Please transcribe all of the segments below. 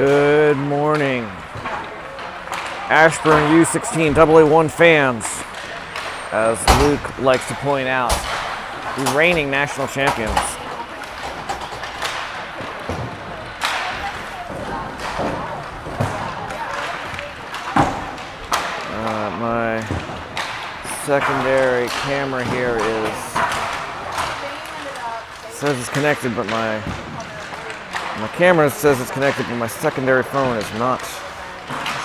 Good morning, Ashburn U16AA1 fans. As Luke likes to point out, the reigning national champions. My secondary camera here says it's connected, but my camera says it's connected, but my secondary phone is not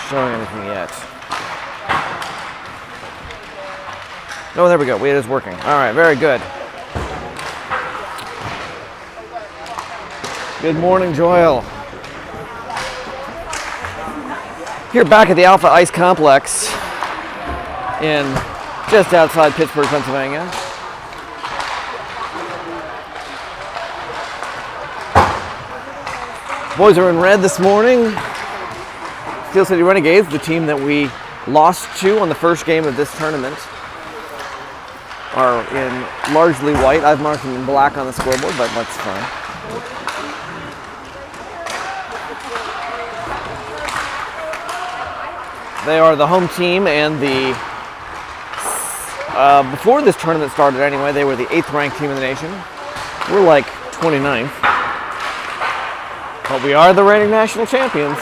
showing anything yet. Oh, there we go. It is working. All right, very good. Good morning, Joel. Here back at the Alpha Ice Complex in just outside Pittsburgh, Pennsylvania. Boys are in red this morning. Steel City Renegades, the team that we lost to on the first game of this tournament, are in largely white. I've marked them in black on the scoreboard, but that's fine. They are the home team, and before this tournament started anyway, they were the 8th ranked team in the nation. We're like 29th. But we are the reigning national champions.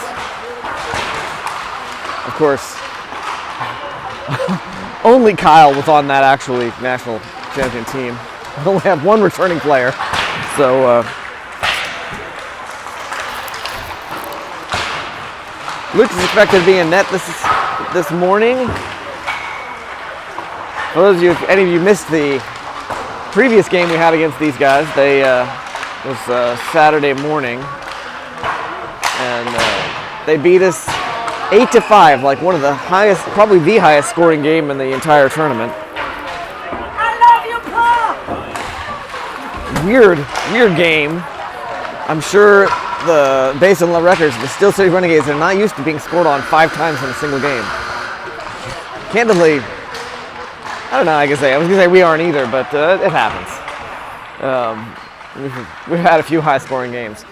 Of course, only Kyle was on that actually national champion team. We only have one returning player. So, Luke is expected to be in net this morning. For those of you, if any of you missed the previous game we had against these guys, it was Saturday morning. And they beat us 8-5, like one of the highest, probably the highest scoring game in the entire tournament. I love you, Paul! Weird game. I'm sure based on the records, the Steel City Renegades are not used to being scored on 5 times in a single game. Candidly, I don't know, I was gonna say we aren't either, but it happens. We've had a few high scoring games.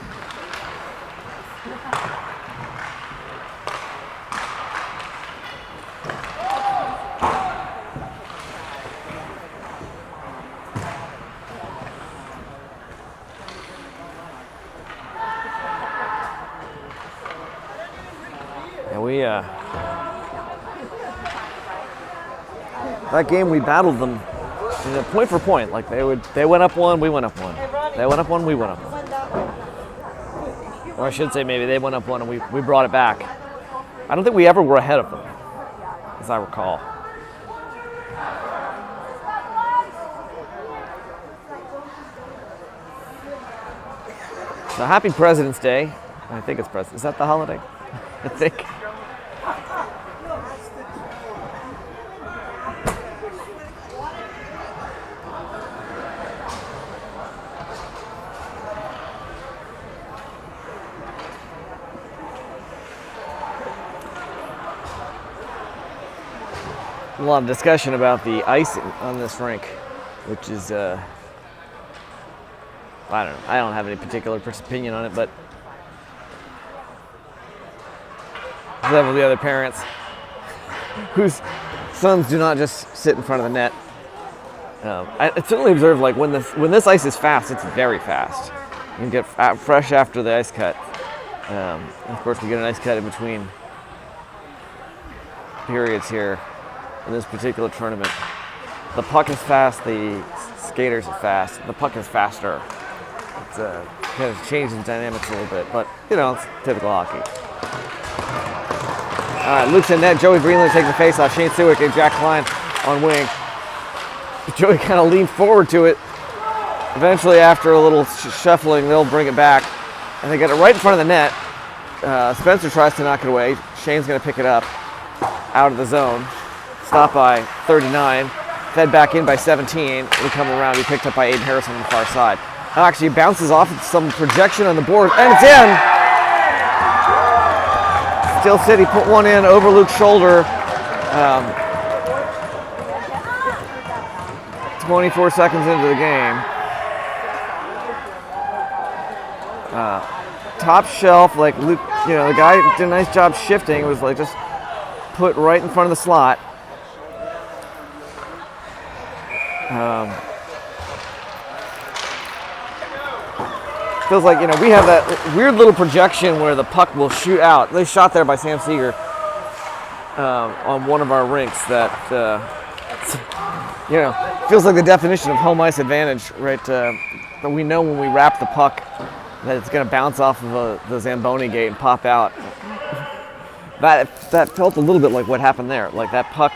That game we battled them point for point. Like they went up 1, we went up 1. They went up 1, we went up 1. Or I should say maybe they went up 1 and we brought it back. I don't think we ever were ahead of them, as I recall. So happy President's Day. I think it's President's. Is that the holiday? I think. A lot of discussion about the icing on this rink, which is, I don't know. I don't have any particular opinion on it, but several of the other parents whose sons do not just sit in front of the net. I certainly observed, like when this ice is fast, it's very fast. You can get fresh after the ice cut. And of course, we get an ice cut in between periods here. In this particular tournament, the puck is fast, the skaters are fast, the puck is faster. It's kind of changing the dynamics a little bit, but you know, it's typical hockey. All right, Luke's in net, Joey Greenland taking the face off, Shane Sewick and Jack Klein on wing. Joey kind of leaned forward to it. Eventually, after a little shuffling, they'll bring it back, and they get it right in front of the net. Spencer tries to knock it away. Shane's going to pick it up out of the zone. Stopped by 39, fed back in by 17. We come around, he picked up by Aiden Harrison on the far side. Actually, it bounces off some projection on the board, and it's in! Steel City put one in over Luke's shoulder. 24 seconds into the game. top shelf, like Luke, you know, the guy did a nice job shifting. It was like just put right in front of the slot. Feels like, you know, we have that weird little projection where the puck will shoot out. They shot there by Sam Seeger on one of our rinks that, you know, feels like the definition of home ice advantage, right? That we know when we wrap the puck that it's going to bounce off of the Zamboni gate and pop out. That felt a little bit like what happened there. Like that puck,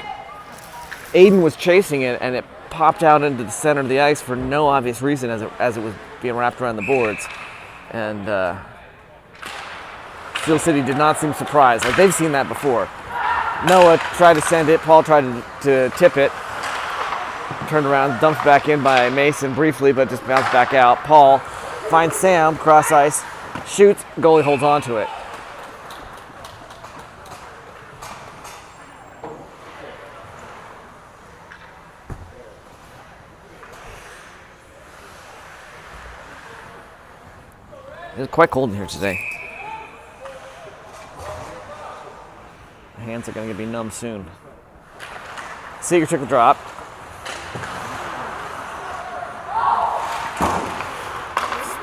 Aiden was chasing it and it popped out into the center of the ice for no obvious reason as it was being wrapped around the boards. And Steel City did not seem surprised. Like they've seen that before. Noah tried to send it. Paul tried to tip it. Turned around, dumped back in by Mason briefly, but just bounced back out. Paul finds Sam, cross ice, shoots, goalie holds on to it. It's quite cold in here today. My hands are going to be numb soon. Seeger took the drop.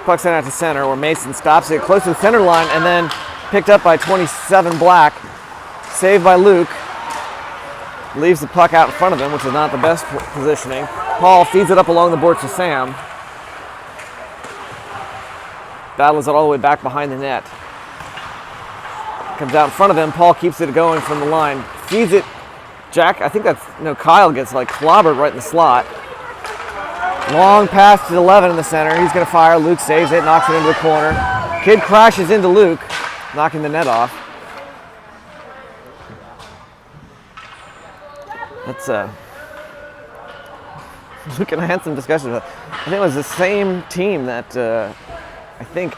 Puck sent out to center where Mason stops it close to the center line and then picked up by 27 Black. Saved by Luke. Leaves the puck out in front of him, which is not the best positioning. Paul feeds it up along the boards to Sam. Battles it all the way back behind the net. Comes out in front of him. Paul keeps it going from the line. Feeds it. Jack, I think that's, you know, Kyle gets like clobbered right in the slot. Long pass to 11 in the center. He's going to fire. Luke saves it, knocks it into the corner. Kid crashes into Luke, knocking the net off. That's Luke and I had some discussions about. I think it was the same team that I think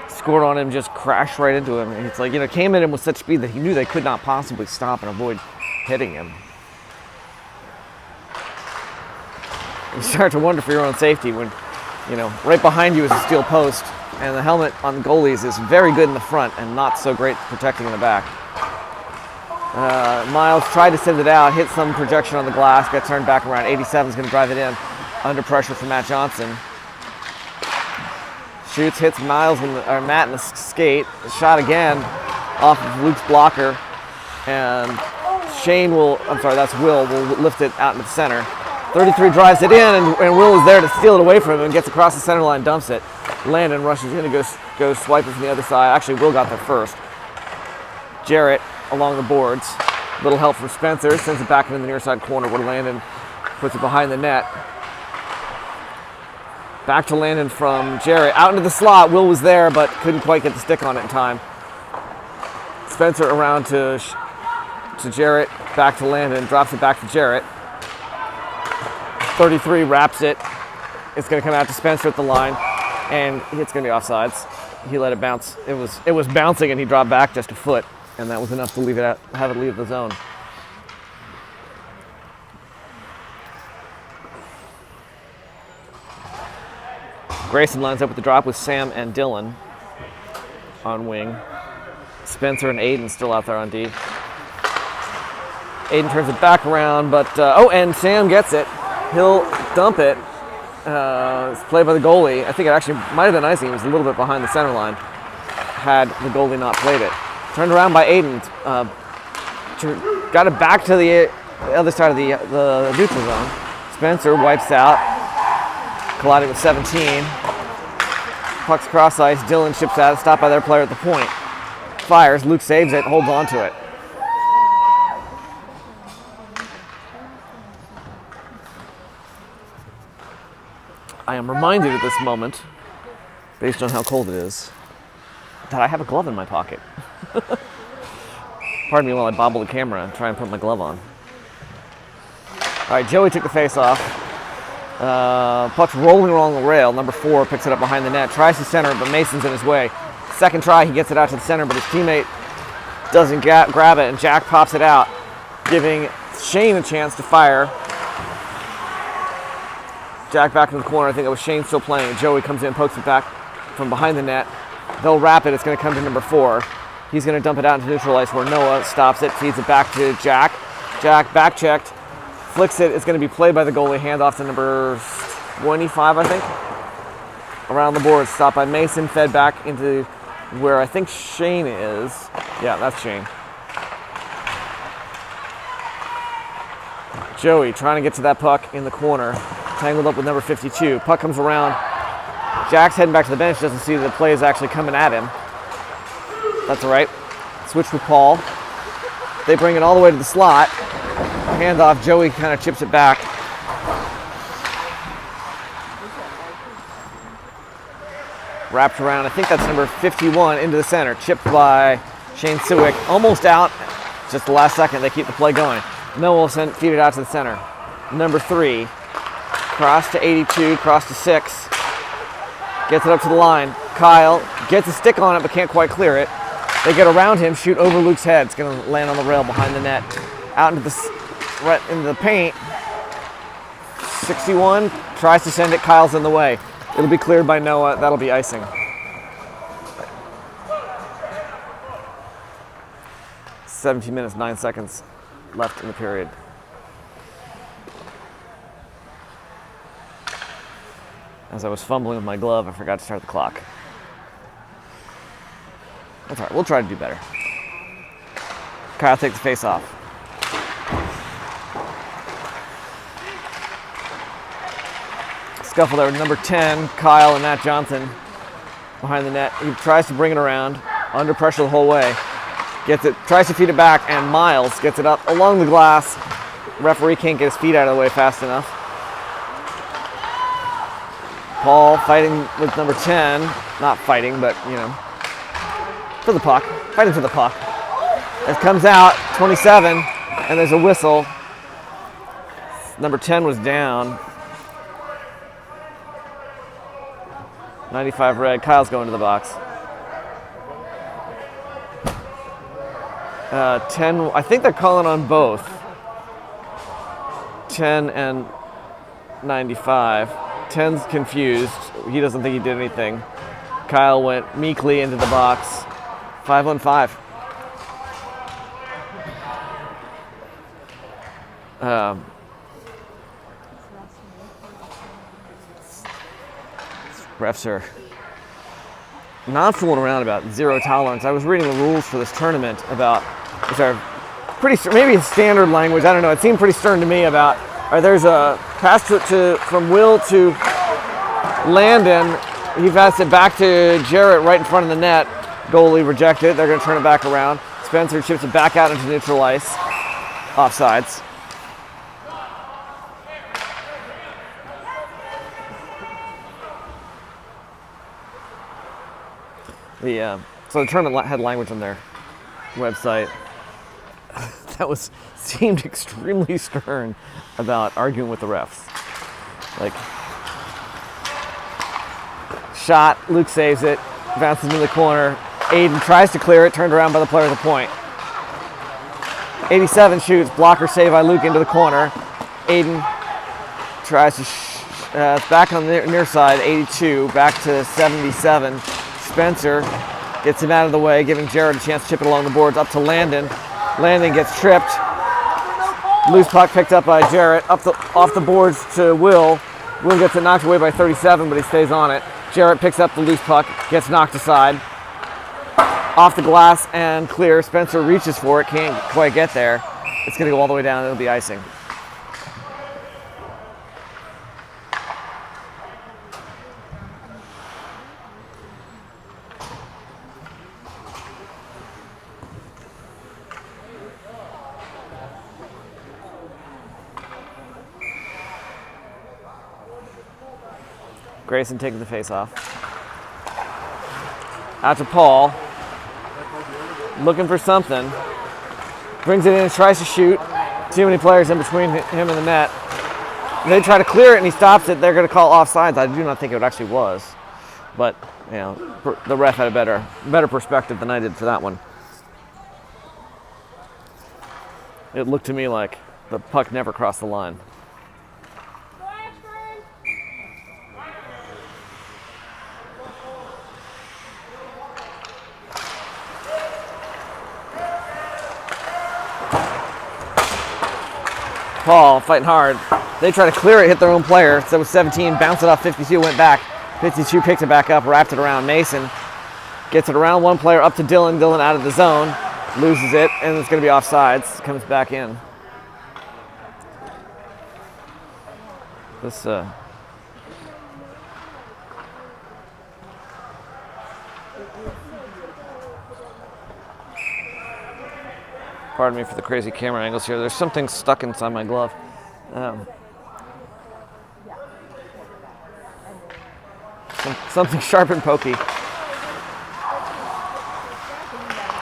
scored on him, just crashed right into him. And it's like, you know, came at him with such speed that he knew they could not possibly stop and avoid hitting him. You start to wonder for your own safety when, you know, right behind you is a steel post and the helmet on the goalies is very good in the front and not so great protecting in the back. Miles tried to send it out, hit some projection on the glass, got turned back around. 87 is going to drive it in under pressure from Matt Johnson. Shoots, hits Matt in the skate. Shot again off of Luke's blocker. And Will will lift it out into the center. 33 drives it in, and Will is there to steal it away from him and gets across the center line, dumps it. Landon rushes in and goes swiping from the other side. Actually, Will got there first. Jarrett along the boards. Little help from Spencer. Sends it back into the near side corner where Landon puts it behind the net. Back to Landon from Jarrett. Out into the slot. Will was there, but couldn't quite get the stick on it in time. Spencer around to Jarrett. Back to Landon. Drops it back to Jarrett. 33 wraps it. It's going to come out to Spencer at the line, and it's going to be offsides. He let it bounce. It was bouncing, and he dropped back just a foot, and that was enough to have it leave the zone. Grayson lines up with the drop with Sam and Dylan on wing. Spencer and Aiden still out there on D. Aiden turns it back around, but and Sam gets it. He'll dump it. It's played by the goalie. I think it actually might have been icing. It was a little bit behind the center line had the goalie not played it. Turned around by Aiden. Got it back to the other side of the neutral zone. Spencer wipes out. Colliding with 17. Puck's cross ice. Dylan ships out. Stopped by their player at the point. Fires. Luke saves it. Holds on to it. I am reminded at this moment, based on how cold it is, that I have a glove in my pocket. Pardon me while I bobble the camera and try and put my glove on. All right, Joey took the face off. Puck's rolling along the rail. Number 4 picks it up behind the net. Tries to center it, but Mason's in his way. Second try, he gets it out to the center, but his teammate doesn't grab it, and Jack pops it out, giving Shane a chance to fire. Jack back in the corner. I think it was Shane still playing. Joey comes in, pokes it back from behind the net. They'll wrap it. It's going to come to number 4. He's going to dump it out into neutral ice where Noah stops it, feeds it back to Jack. Jack back checked, flicks it. It's going to be played by the goalie. Hand off to number 25, I think. Around the board, stopped by Mason, fed back into where I think Shane is. Yeah, that's Shane. Joey trying to get to that puck in the corner, tangled up with number 52. Puck comes around. Jack's heading back to the bench, doesn't see that the play is actually coming at him. That's all right. Switch with Paul. They bring it all the way to the slot. Hand off, Joey kind of chips it back. Wrapped around, I think that's number 51, into the center. Chipped by Shane Suick, almost out. Just the last second, they keep the play going. Noah will feed it out to the center. Number 3, cross to 82, cross to 6. Gets it up to the line. Kyle gets a stick on it, but can't quite clear it. They get around him, shoot over Luke's head. It's going to land on the rail behind the net. Out into the paint. 61 tries to send it. Kyle's in the way. It'll be cleared by Noah. That'll be icing. 17 minutes, 9 seconds left in the period. As I was fumbling with my glove, I forgot to start the clock. That's all right. We'll try to do better. Kyle takes the face off. Scuffle there with number 10, Kyle and Matt Johnson behind the net. He tries to bring it around, under pressure the whole way. Gets it, tries to feed it back, and Miles gets it up along the glass. Referee can't get his feet out of the way fast enough. Paul fighting with number 10. Not fighting, but, you know, for the puck. Fighting for the puck. It comes out, 27, and there's a whistle. Number 10 was down. 95 red. Kyle's going to the box. 10, I think they're calling on both. 10 and 95. 10's confused. He doesn't think he did anything. Kyle went meekly into the box. 5-on-5. Refs are not fooling around about zero tolerance. I was reading the rules for this tournament about, which are pretty, maybe it's standard language, I don't know. It seemed pretty stern to me about, there's a pass from Will to Landon. He passed it back to Jarrett right in front of the net. Goalie rejected. They're going to turn it back around. Spencer chips it back out into neutral ice. Offsides. So the tournament had language on their website that seemed extremely stern about arguing with the refs. Like, shot, Luke saves it, bounces into the corner. Aiden tries to clear it, turned around by the player at the point. 87 shoots, blocker save by Luke into the corner. Aiden tries to, it's back on the near side, 82, back to 77. Spencer gets him out of the way, giving Jared a chance to chip it along the boards up to Landon. Landon gets tripped. Loose puck picked up by Jarrett, off the boards to Will. Will gets it knocked away by 37, but he stays on it. Jarrett picks up the loose puck, gets knocked aside. Off the glass and clear. Spencer reaches for it, can't quite get there. It's going to go all the way down, it'll be icing. Grayson taking the face off. Out to Paul. Looking for something. Brings it in and tries to shoot. Too many players in between him and the net. They try to clear it and he stops it. They're going to call offsides. I do not think it actually was. But, you know, the ref had a better perspective than I did for that one. It looked to me like the puck never crossed the line. Paul fighting hard. They try to clear it, hit their own player. So it was 17, bounced it off 52, went back. 52 picked it back up, wrapped it around Mason. Gets it around one player up to Dylan. Dylan out of the zone, loses it, and it's going to be offsides. Comes back in. This pardon me for the crazy camera angles here. There's something stuck inside my glove. Something sharp and pokey.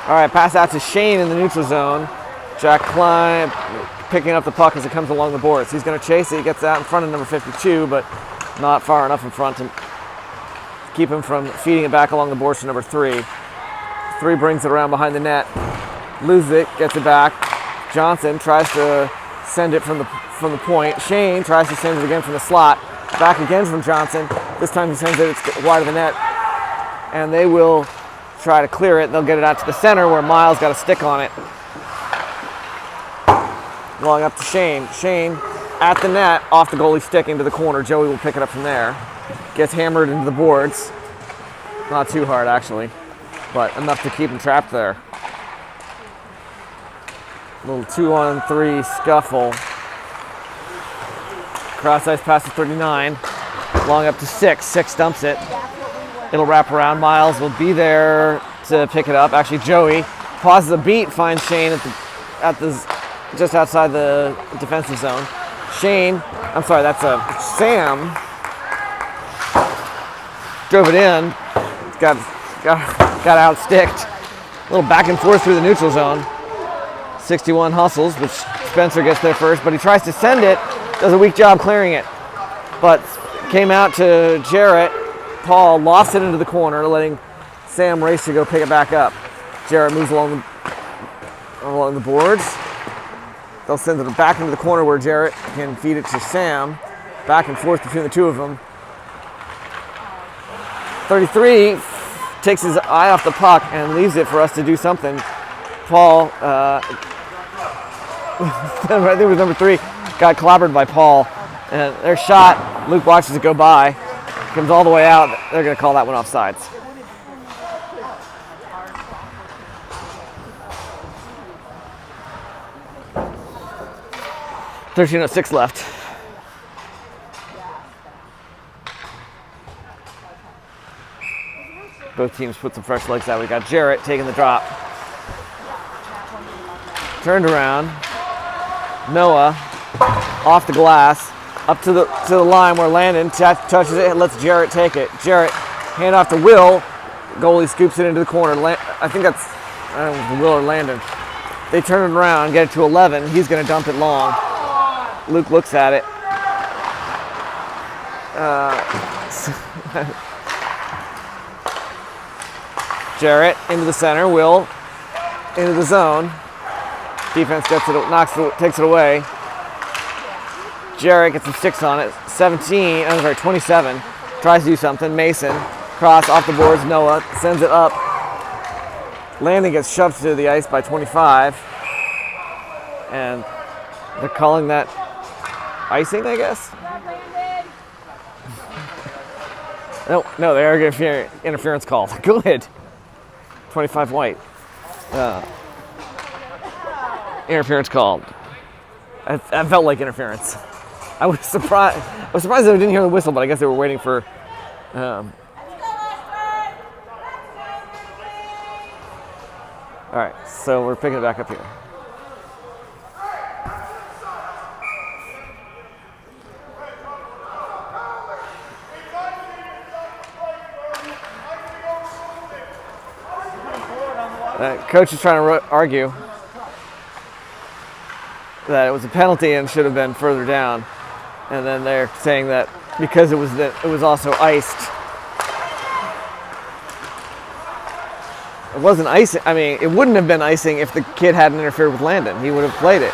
All right, pass out to Shane in the neutral zone. Jack Klein picking up the puck as it comes along the boards. He's going to chase it. He gets out in front of number 52, but not far enough in front to keep him from feeding it back along the boards to number 3. 3 brings it around behind the net. Loses it, gets it back. Johnson tries to send it from the point. Shane tries to send it again from the slot. Back again from Johnson. This time he sends it, it's wide of the net. And they will try to clear it. They'll get it out to the center where Miles got a stick on it. Long up to Shane. Shane at the net, off the goalie stick into the corner. Joey will pick it up from there. Gets hammered into the boards. Not too hard actually, but enough to keep him trapped there. Little 2-on-3 scuffle. Cross ice pass to 39. Long up to 6. 6 dumps it. It'll wrap around. Miles will be there to pick it up. Actually, Joey pauses a beat, finds Shane at the just outside the defensive zone. Shane, I'm sorry, that's Sam. Drove it in. Got outsticked. A little back and forth through the neutral zone. 61 hustles, which Spencer gets there first, but he tries to send it, does a weak job clearing it, but came out to Jarrett. Paul lost it into the corner, letting Sam race to go pick it back up. Jarrett moves along the boards. They'll send it back into the corner where Jarrett can feed it to Sam. Back and forth between the two of them. 33 takes his eye off the puck and leaves it for us to do something. Paul, I think it was number 3, got clobbered by Paul. And their shot, Luke watches it go by, comes all the way out. They're going to call that one offsides. .13:06 left. Both teams put some fresh legs out. We got Jarrett taking the drop. Turned around. Noah off the glass, up to the line where Landon touches it and lets Jarrett take it. Jarrett, hand off to Will. Goalie scoops it into the corner. I think that's Will or Landon. They turn it around, get it to 11. He's going to dump it long. Luke looks at it. Jarrett into the center. Will into the zone. Defense gets it, takes it away. Jarrett gets some sticks on it. 27. Tries to do something. Mason, cross off the boards. Noah sends it up. Landon gets shoved to the ice by 25. And they're calling that icing, I guess? No, they are getting interference called. Good. 25 white. Interference called. I felt like interference. I was surprised that I didn't hear the whistle, but I guess they were waiting for. All right, so we're picking it back up here. Coach is trying to argue that it was a penalty and should have been further down, and then they're saying that because it was also iced. It wasn't icing. I mean, it wouldn't have been icing if the kid hadn't interfered with Landon. He would have played it.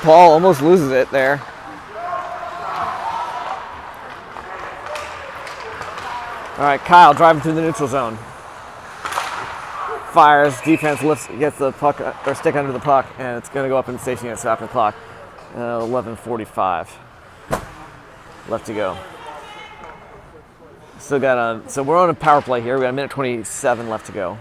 Paul almost loses it there. All right, Kyle driving through the neutral zone. Fires, defense lifts, gets the puck or stick under the puck, and it's going to go up in the station unit, stopping the clock. 11:45 left to go. Still got so we're on a power play here. We got a minute 27 left to go.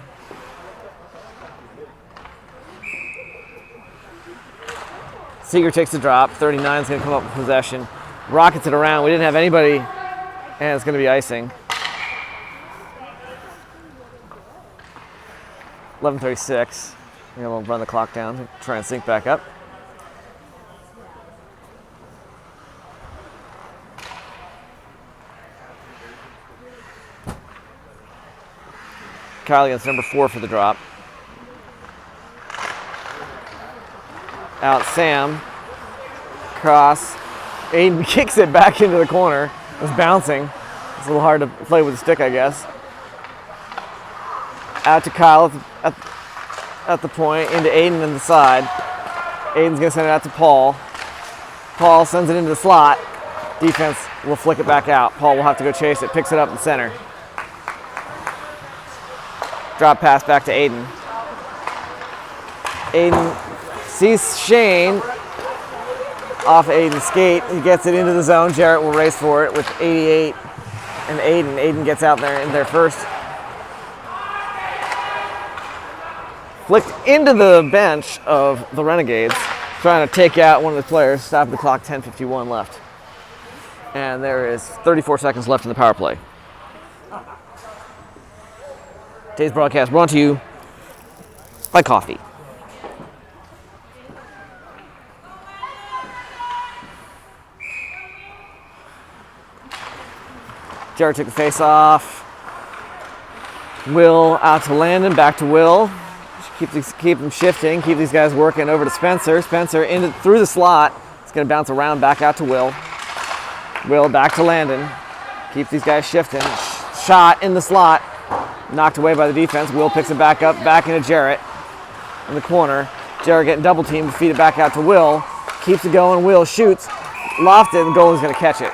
Seeger takes the drop. 39 is going to come up with possession. Rockets it around. We didn't have anybody, and it's going to be icing. 11:36. We'll run the clock down, try and sync back up. Kyle against number 4 for the drop. Out Sam. Cross. Aiden kicks it back into the corner. It's bouncing. It's a little hard to play with the stick, I guess. Out to Kyle at the point, into Aiden on the side. Aiden's going to send it out to Paul. Paul sends it into the slot. Defense will flick it back out. Paul will have to go chase it. Picks it up in center. Drop pass back to Aiden. Aiden sees Shane off Aiden's skate. He gets it into the zone. Jarrett will race for it with 88 and Aiden. Aiden gets out there in there first. Flicked into the bench of the Renegades, trying to take out one of the players. Stop the clock, 10:51 left. And there is 34 seconds left in the power play. Today's broadcast brought to you by coffee. Jared took the face off. Will out to Landon, back to Will. Keep them shifting, keep these guys working over to Spencer. Spencer through the slot. It's going to bounce around back out to Will. Will back to Landon. Keep these guys shifting. Shot in the slot. Knocked away by the defense. Will picks it back up, back into Jarrett in the corner. Jarrett getting double teamed, feed it back out to Will. Keeps it going. Will shoots. Lofted, and the goalie's going to catch it.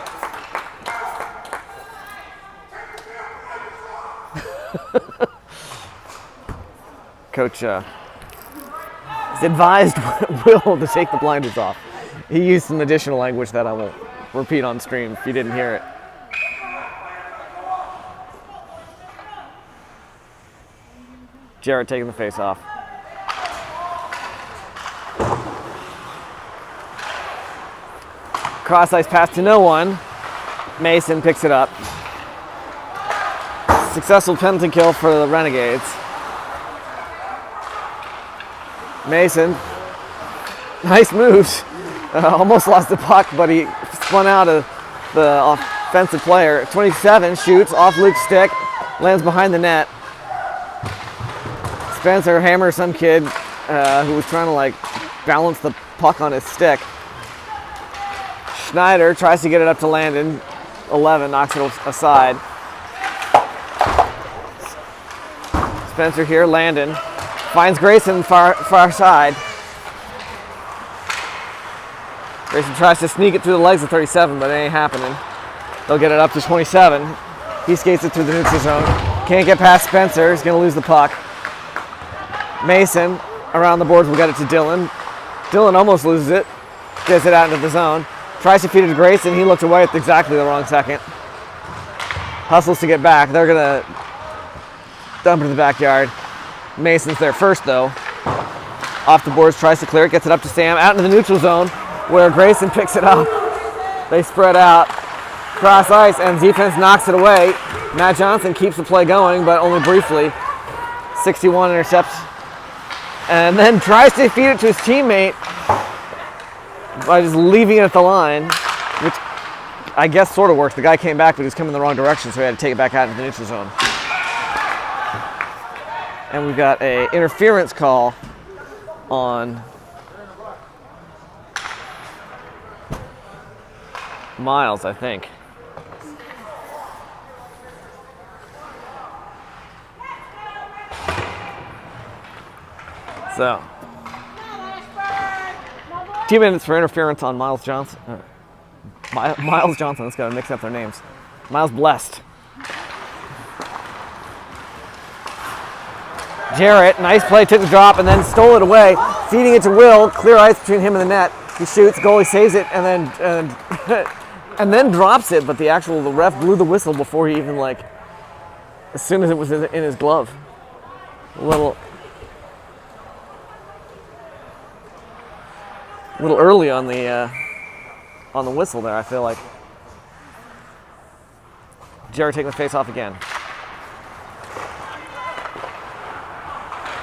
Coach has advised Will to take the blinders off. He used some additional language that I won't repeat on stream if you didn't hear it. Jarrett taking the face off. Cross ice pass to no one. Mason picks it up. Successful penalty kill for the Renegades. Mason, nice moves. Almost lost the puck, but he spun out of the offensive player. 27 shoots off Luke's stick, lands behind the net. Spencer hammers some kid who was trying to balance the puck on his stick. Schneider tries to get it up to Landon. 11 knocks it aside. Spencer here, Landon. Finds Grayson far side. Grayson tries to sneak it through the legs of 37, but it ain't happening. They'll get it up to 27. He skates it through the neutral zone. Can't get past Spencer. He's going to lose the puck. Mason around the boards will get it to Dylan. Dylan almost loses it. Gets it out into the zone. Tries to feed it to Grayson. He looked away at exactly the wrong second. Hustles to get back. They're going to dump it in the backyard. Mason's there first, though. Off the boards, tries to clear it, gets it up to Sam, out into the neutral zone, where Grayson picks it up. They spread out, cross ice, and defense knocks it away. Matt Johnson keeps the play going, but only briefly. 61 intercepts, and then tries to feed it to his teammate by just leaving it at the line, which I guess sort of worked. The guy came back, but he was coming the wrong direction, so he had to take it back out into the neutral zone. And we've got an interference call on Miles, I think. So, 2 minutes for interference on Miles Johnson. Miles Johnson, let's go mix up their names. Miles Blessed. Jarrett, nice play, took the drop and then stole it away, feeding it to Will. Clear ice between him and the net. He shoots, goalie saves it, and then and then drops it. But the ref blew the whistle before he even as soon as it was in his glove. A little early on the whistle there. I feel like Jarrett taking the face off again.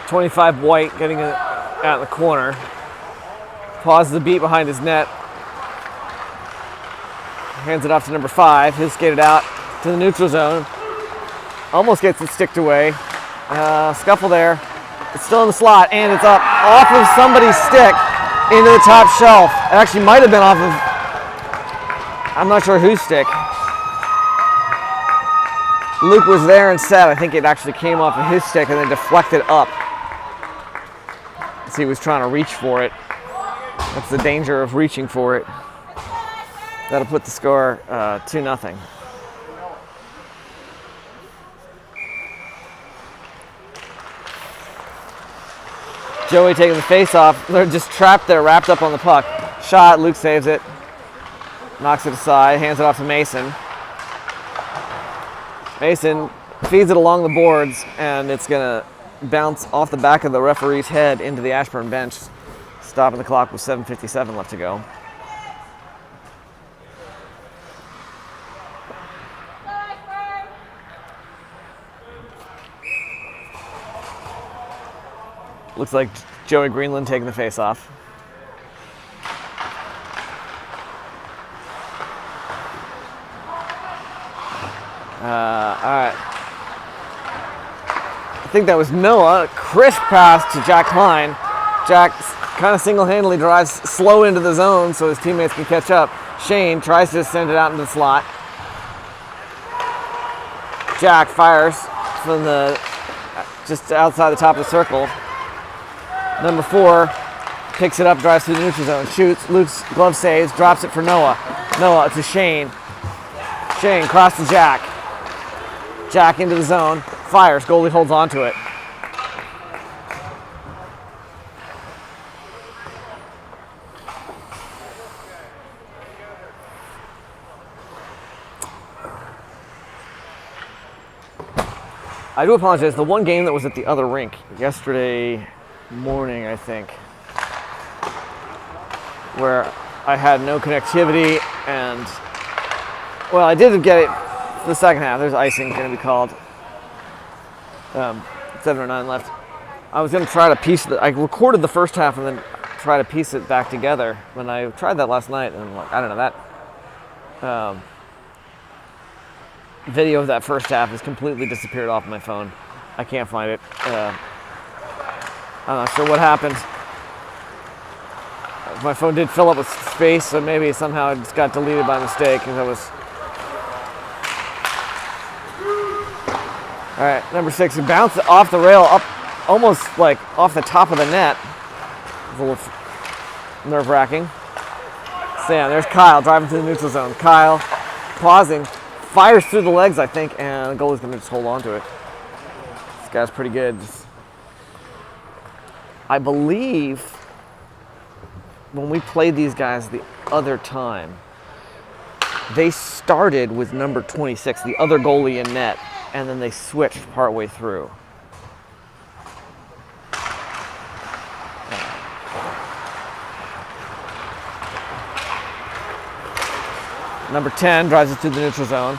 25 White getting it out in the corner. Pauses the beat behind his net. Hands it off to number 5. He'll skate it out to the neutral zone. Almost gets it sticked away. Scuffle there. It's still in the slot, and it's up off of somebody's stick into the top shelf. It actually might have been off of, I'm not sure whose stick. Luke was there and said, I think it actually came off of his stick and then deflected up. So he was trying to reach for it. That's the danger of reaching for it. That'll put the score 2-0. Joey taking the face off. They're just trapped there, wrapped up on the puck. Shot, Luke saves it. Knocks it aside, hands it off to Mason. Mason feeds it along the boards, and it's going to bounce off the back of the referee's head into the Ashburn bench, stopping the clock with 7:57 left to go. Looks like Joey Greenland taking the face off. All right. I think that was Noah. Crisp pass to Jack Klein. Jack kind of single-handedly drives slow into the zone so his teammates can catch up. Shane tries to send it out into the slot. Jack fires from just outside the top of the circle. Number 4 picks it up, drives through the neutral zone, shoots. Luke's glove saves, drops it for Noah. Noah to Shane. Shane cross to Jack. Jack into the zone, fires. Goalie holds on to it. I do apologize. The one game that was at the other rink yesterday morning, I think, where I had no connectivity, and well, I did get it for the second half. There's icing going to be called. 7:09 left. I was going to try to piece it. I recorded the first half and then try to piece it back together. When I tried that last night, and I don't know, that video of that first half has completely disappeared off my phone. I can't find it. I'm not sure what happened. My phone did fill up with space, so maybe somehow it just got deleted by mistake because I was. All right, number 6, it bounced off the rail up almost like off the top of the net. It's a little nerve-wracking. Sam, there's Kyle driving to the neutral zone. Kyle pausing, fires through the legs, I think, and the goalie's going to just hold on to it. This guy's pretty good. I believe when we played these guys the other time, they started with number 26, the other goalie in net, and then they switched partway through. Number 10 drives it through the neutral zone.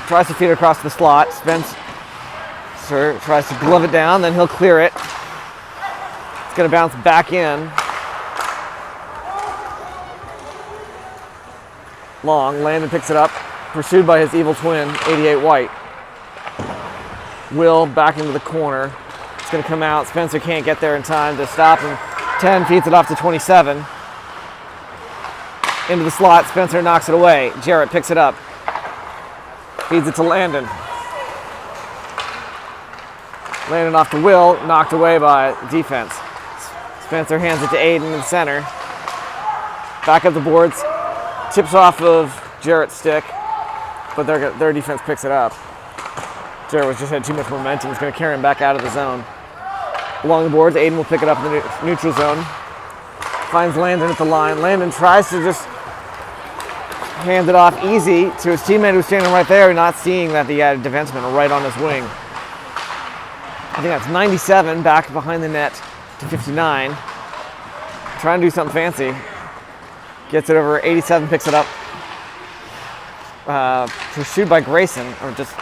Tries to feed it across the slot. Spencer tries to glove it down, then he'll clear it. It's going to bounce back in. Long, Landon picks it up, pursued by his evil twin, 88 White. Will back into the corner. It's going to come out. Spencer can't get there in time to stop him. 10 feeds it off to 27. Into the slot, Spencer knocks it away. Jarrett picks it up. Feeds it to Landon. Landon off to Will, knocked away by defense. Spencer hands it to Aiden in the center. Back up the boards. Tips off of Jarrett's stick, but their defense picks it up. Jarrett just had too much momentum. He's going to carry him back out of the zone. Along the boards, Aiden will pick it up in the neutral zone. finds Landon at the line. Landon tries to just hand it off easy to his teammate who's standing right there, not seeing that the added defenseman right on his wing. I think that's 97 back behind the net to 59. Trying to do something fancy. Gets it over 87, picks it up. Pursued by Grayson, or just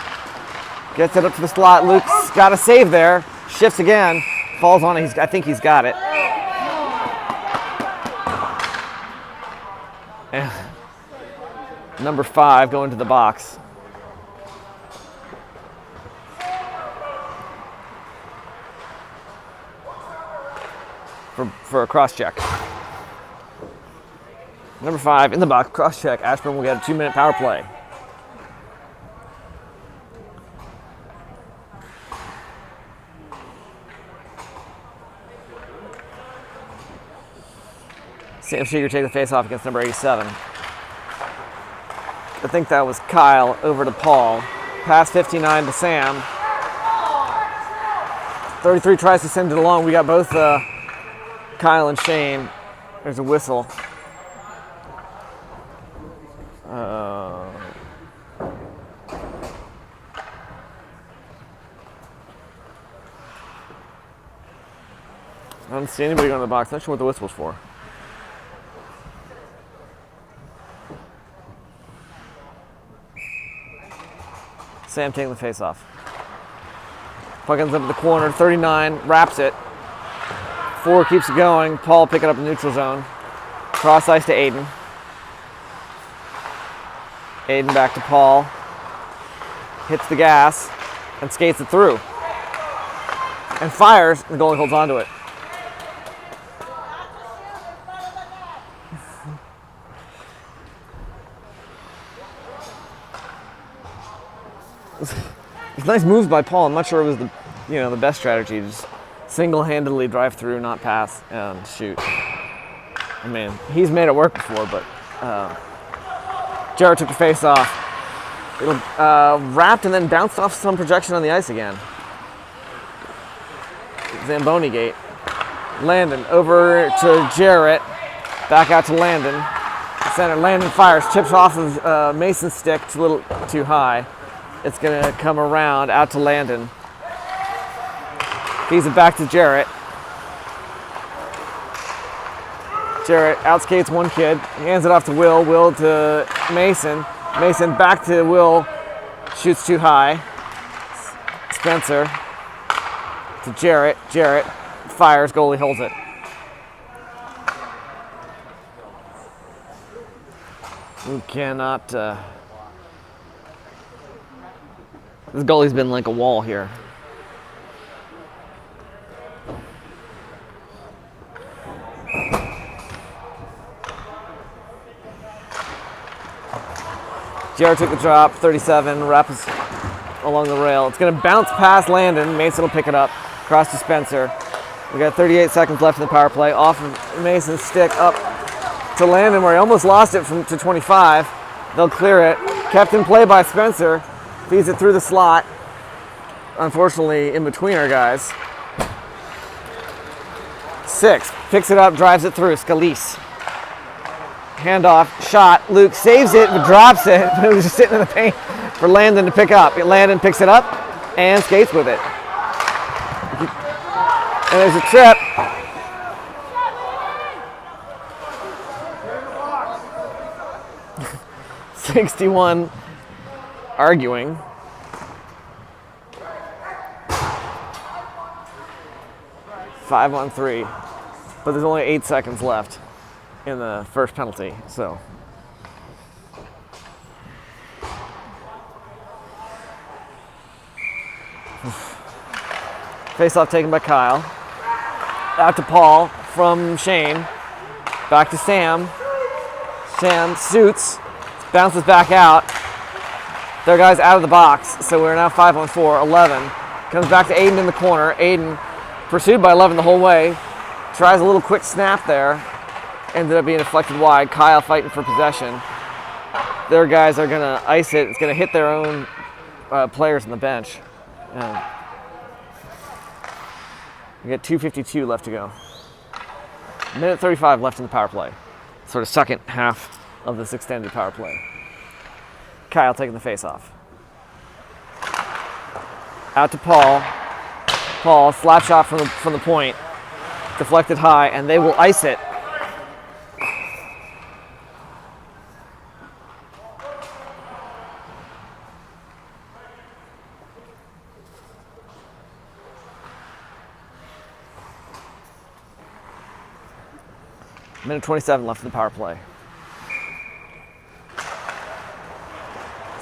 gets it up to the slot. Luke's got a save there. Shifts again. Falls on it. I think he's got it. And number 5 going to the box. For a cross check. Number 5 in the box, cross check. Ashburn will get a 2-minute power play. Sam Sheeger take the face off against number 87. I think that was Kyle over to Paul. Pass 59 to Sam. 33 tries to send it along. We got both Kyle and Shane. There's a whistle. I don't see anybody going to the box. Not sure what the whistle's for. Sam taking the face off. Puck ends up in the corner. 39 wraps it. 4 keeps it going. Paul picking up the neutral zone. Cross ice to Aiden. Aiden back to Paul. Hits the gas and skates it through. And fires, and the goalie holds on to it. It's nice moves by Paul. I'm not sure it was the best strategy. Just single-handedly drive through, not pass, and shoot. I mean, he's made it work before, but Jarrett took the face off. It wrapped and then bounced off some projection on the ice again. Zamboni gate. Landon over to Jarrett. Back out to Landon. Center. Landon fires. Chips off of Mason's stick. It's a little too high. It's going to come around out to Landon. Feeds it back to Jarrett. Jarrett outskates one kid. Hands it off to Will. Will to Mason. Mason back to Will. Shoots too high. Spencer to Jarrett. Jarrett fires. Goalie holds it. We cannot... This goalie's been like a wall here. Jarrett took the drop, 37, wraps along the rail. It's going to bounce past Landon. Mason will pick it up, across to Spencer. We got 38 seconds left in the power play. Off of Mason's stick up to Landon, where he almost lost it to 25. They'll clear it. Kept in play by Spencer. Feeds it through the slot. Unfortunately, in between our guys. 6. Picks it up, drives it through. Scalise. Handoff, shot. Luke saves it, but drops it. But it was just sitting in the paint for Landon to pick up. Landon picks it up and skates with it. And there's a trip. '61 arguing. Five on 3, but there's only 8 seconds left in the first penalty, so. Face-off taken by Kyle. Out to Paul from Shane. Back to Sam. Sam shoots, bounces back out. Their guy's out of the box, so we're now 5 on 4, 11. Comes back to Aiden in the corner. Aiden pursued by 11 the whole way. Tries a little quick snap there. Ended up being deflected wide. Kyle fighting for possession. Their guys are going to ice it. It's going to hit their own players on the bench. We got 2:52 left to go. Minute 35 left in the power play. Sort of second half of this extended power play. Kyle taking the face-off. Out to Paul. Paul, slap shot from the point. Deflected high, and they will ice it. Minute 27 left in the power play.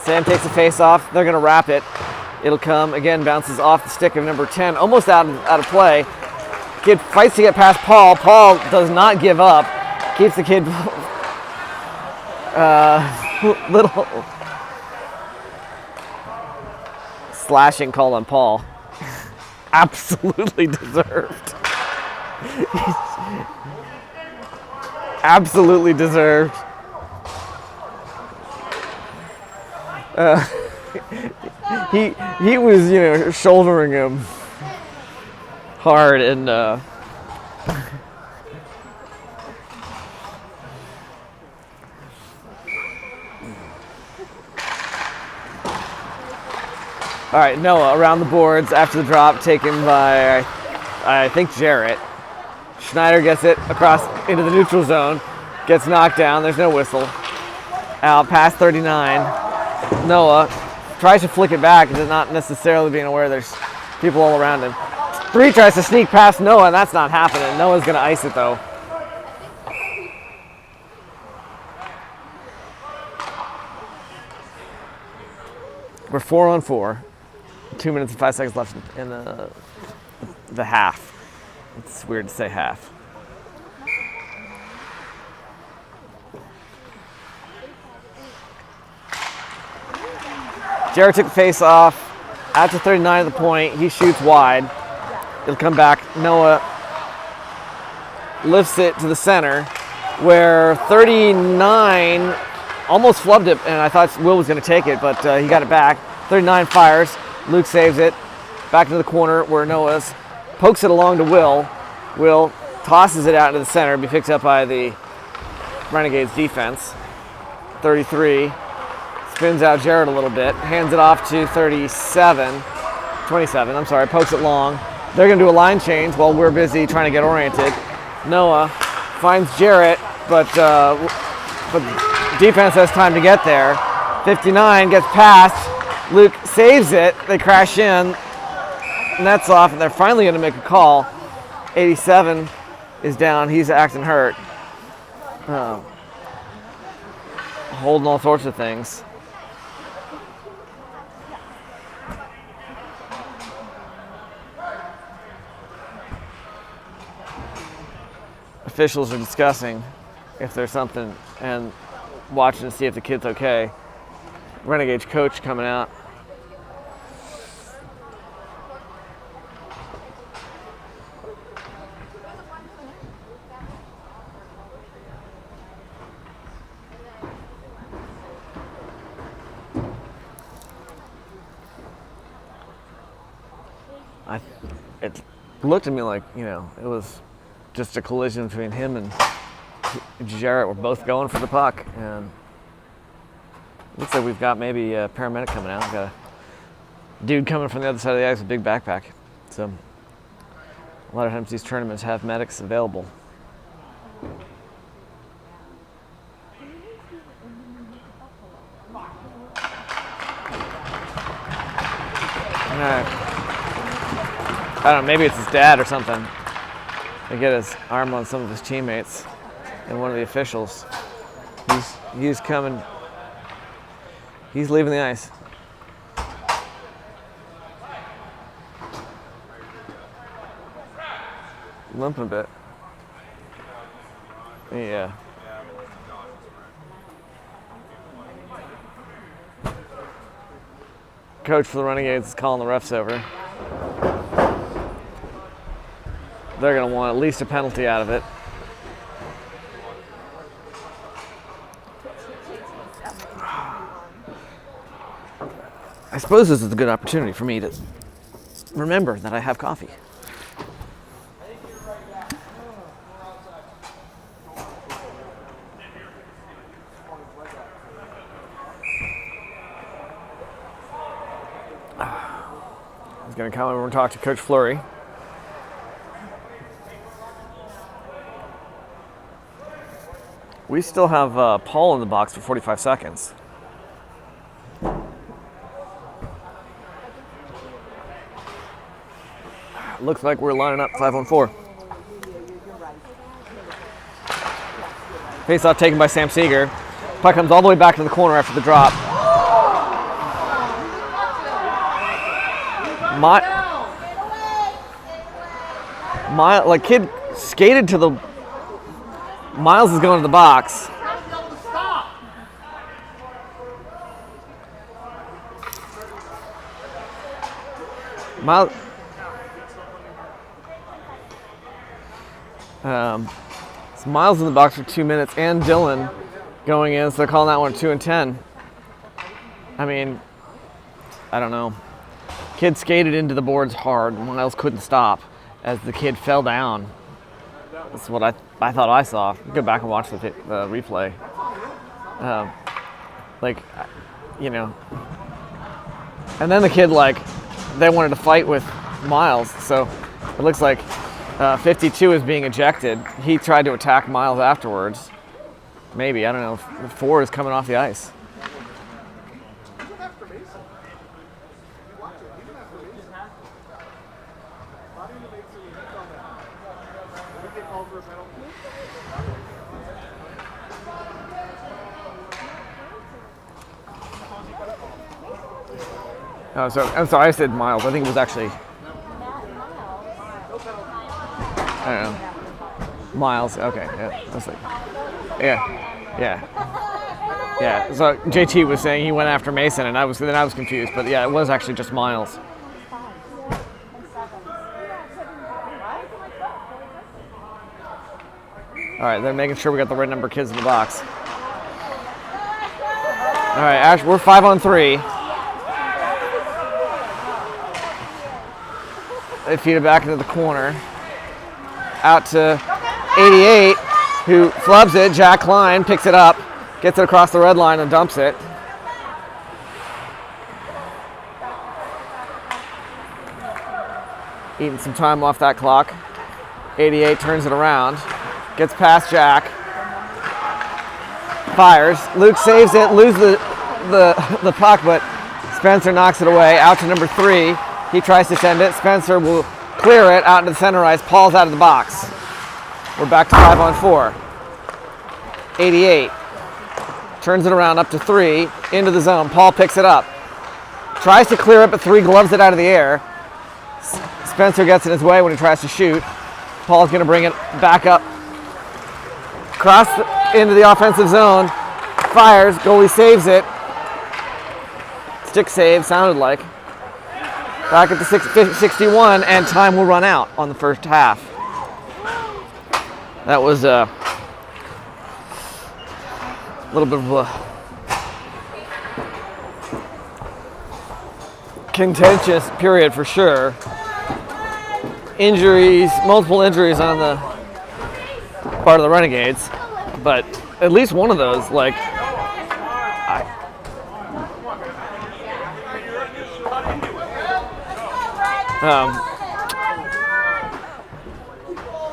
Sam takes the face off. They're going to wrap it. It'll come again, bounces off the stick of number 10, almost out of play. Kid fights to get past Paul. Paul does not give up. Keeps the kid little slashing call on Paul. Absolutely deserved. Absolutely deserved. He was, shouldering him hard, and all right, Noah around the boards after the drop, taken by I think Jarrett. Schneider gets it across into the neutral zone, gets knocked down. There's no whistle. Out past 39. Noah tries to flick it back, and not necessarily being aware there's people all around him. 3 tries to sneak past Noah, and that's not happening. Noah's going to ice it, though. We're 4 on 4. 2 minutes and 5 seconds left in the half. It's weird to say half. Jarrett took the face off. Out to 39 at the point. He shoots wide. It'll come back. Noah lifts it to the center, where 39 almost flubbed it, and I thought Will was going to take it, but he got it back. 39 fires. Luke saves it. Back into the corner where Noah's. Pokes it along to Will. Will tosses it out into the center, be picked up by the Renegades defense. 33. Spins out Jarrett a little bit. Hands it off to 27. Pokes it long. They're going to do a line change while we're busy trying to get oriented. Noah finds Jarrett, but defense has time to get there. 59 gets past. Luke saves it. They crash in. Nets off, and they're finally going to make a call. 87 is down. He's acting hurt. Holding all sorts of things. Officials are discussing if there's something and watching to see if the kid's okay. Renegades coach coming out. It looked at me like, it was just a collision between him and Jarrett. We're both going for the puck, and it looks like we've got maybe a paramedic coming out. We've got a dude coming from the other side of the ice with a big backpack. So a lot of times these tournaments have medics available. I don't know, maybe it's his dad or something. They get his arm on some of his teammates and one of the officials. He's coming. He's leaving the ice. Limping a bit. Yeah. Coach for the Renegades is calling the refs over. They're going to want at least a penalty out of it. I suppose this is a good opportunity for me to remember that I have coffee. He's going to come over and talk to Coach Fleury. We still have Paul in the box for 45 seconds. Looks like we're lining up 5-on-4. Face-off taken by Sam Seeger. Puck comes all the way back to the corner after the drop. Kid skated to the... Miles is going to the box. Miles... So Miles in the box for 2 minutes and Dylan going in, so they're calling that one 2 and 10. I mean, I don't know. Kid skated into the boards hard. Miles couldn't stop as the kid fell down. That's what I thought I saw. Go back and watch the replay. And then the kid, they wanted to fight with Miles, so it looks like 52 is being ejected. He tried to attack Miles afterwards. Maybe, I don't know. 4 is coming off the ice. Oh, so I'm sorry, I said Miles. I think it was actually, I don't know, Miles. Okay, yeah, that's like, yeah. So JT was saying he went after Mason, and I was confused, but yeah, it was actually just Miles. All right, they're making sure we got the right number of kids in the box. All right, Ash, we're 5-on-3. They feed it back into the corner. Out to 88, who flubs it. Jack Klein picks it up, gets it across the red line and dumps it. Eating some time off that clock. 88 turns it around, gets past Jack, fires. Luke saves it, loses the puck, but Spencer knocks it away. Out to number 3. He tries to send it. Spencer will clear it out into the center ice. Paul's out of the box. We're back to 5-on-4. 88 turns it around up to 3 into the zone. Paul picks it up. Tries to clear it, but 3 gloves it out of the air. Spencer gets in his way when he tries to shoot. Paul's going to bring it back up. Into the offensive zone. Fires. Goalie saves it. Stick save, sounded like. Back at the 61, and time will run out on the first half. That was a little bit of a contentious period for sure. Injuries, multiple injuries on the part of the Renegades, but at least one of those,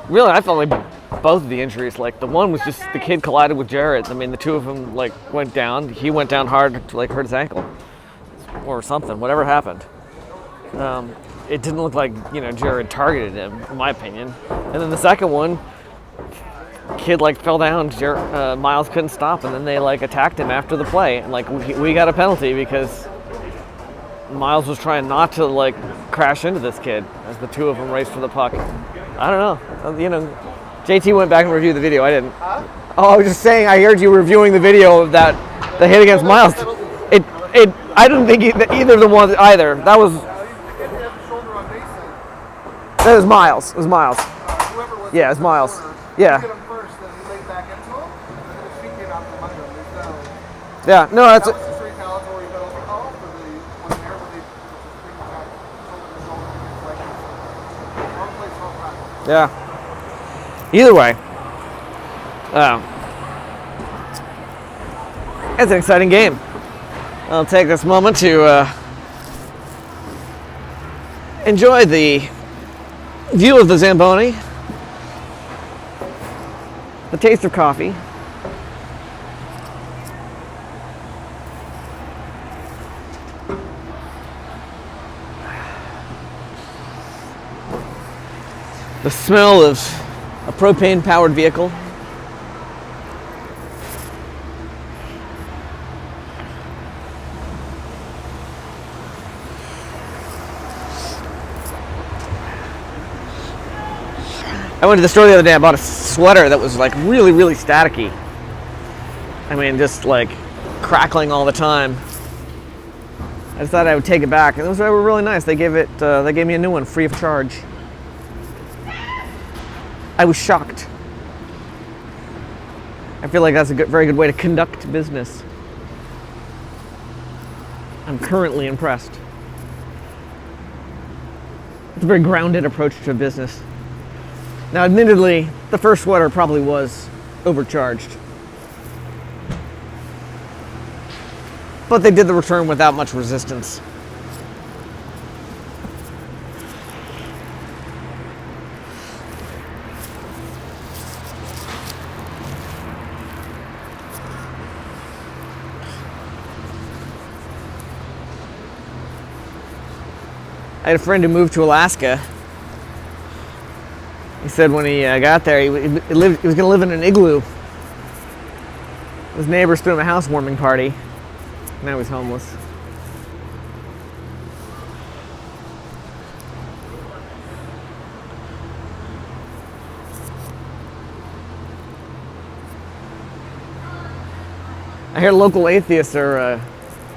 really, I felt like both of the injuries, the one was just the kid collided with Jared. I mean, the two of them went down. He went down hard to hurt his ankle or something, whatever happened. It didn't look like, Jared targeted him, in my opinion. And then the second one, kid fell down. Miles couldn't stop, and then they attacked him after the play. And we got a penalty because Miles was trying not to crash into this kid as the two of them raced for the puck. I don't know. JT went back and reviewed the video. I didn't. Oh, I was just saying. I heard you reviewing the video of the hit against Miles. I didn't think either of them was either. That was Miles. It was Miles. Yeah, it was Miles. Yeah. Yeah. No, that's. Yeah. Either way, it's an exciting game. I'll take this moment to enjoy the view of the Zamboni, the taste of coffee, the smell of a propane-powered vehicle. I went to the store the other day, I bought a sweater that was like really, really staticky. I mean, just like crackling all the time. I just thought I would take it back, and those were really nice. They gave me a new one free of charge. I was shocked. I feel like that's a very good way to conduct business. I'm currently impressed. It's a very grounded approach to business. Now, admittedly, the first sweater probably was overcharged. But they did the return without much resistance. I had a friend who moved to Alaska. He said when he got there, he was going to live in an igloo. His neighbors threw him a housewarming party. Now he's homeless. I hear local atheists are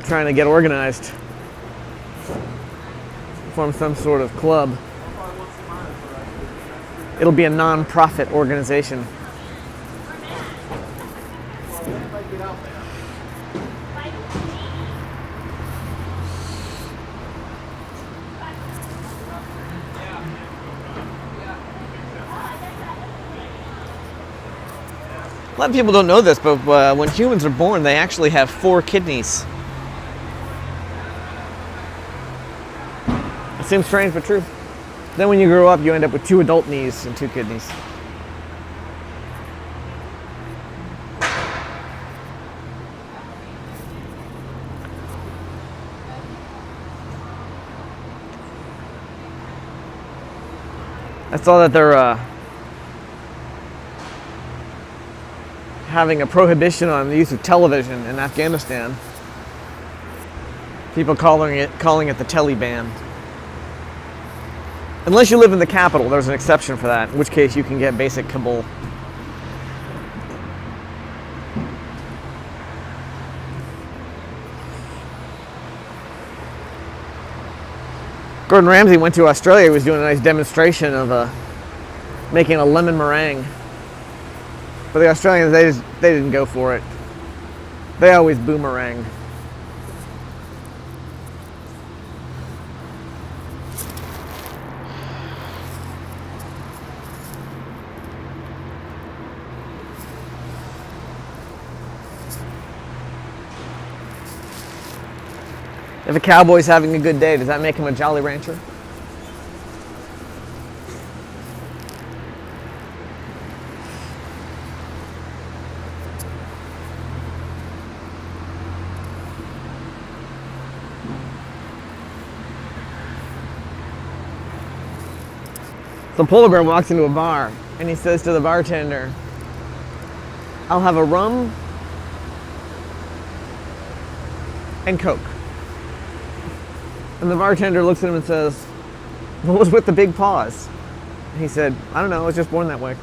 trying to get organized. Form some sort of club. It'll be a non-profit organization. A lot of people don't know this, but when humans are born, they actually have 4 kidneys. It seems strange, but true. Then when you grow up, you end up with 2 adult knees and 2 kidneys. I saw that they're having a prohibition on the use of television in Afghanistan. People calling it the Taliban. Unless you live in the capital, there's an exception for that, in which case you can get basic Kabul. Gordon Ramsay went to Australia. He was doing a nice demonstration of making a lemon meringue. But the Australians, they didn't go for it. They always boomerang. If a cowboy's having a good day, does that make him a Jolly Rancher? So Polar Bear walks into a bar and he says to the bartender, "I'll have a rum and Coke." And the bartender looks at him and says, "What was with the big paws?" And he said, "I don't know, I was just born that way."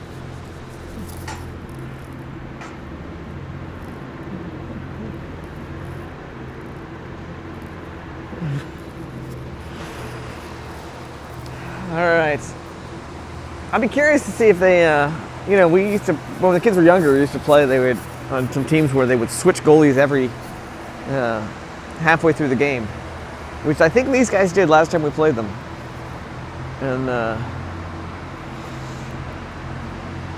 All right. I'd be curious to see if they, we used to, when the kids were younger, we used to play, they would, on some teams where they would switch goalies every, halfway through the game. Which I think these guys did last time we played them. And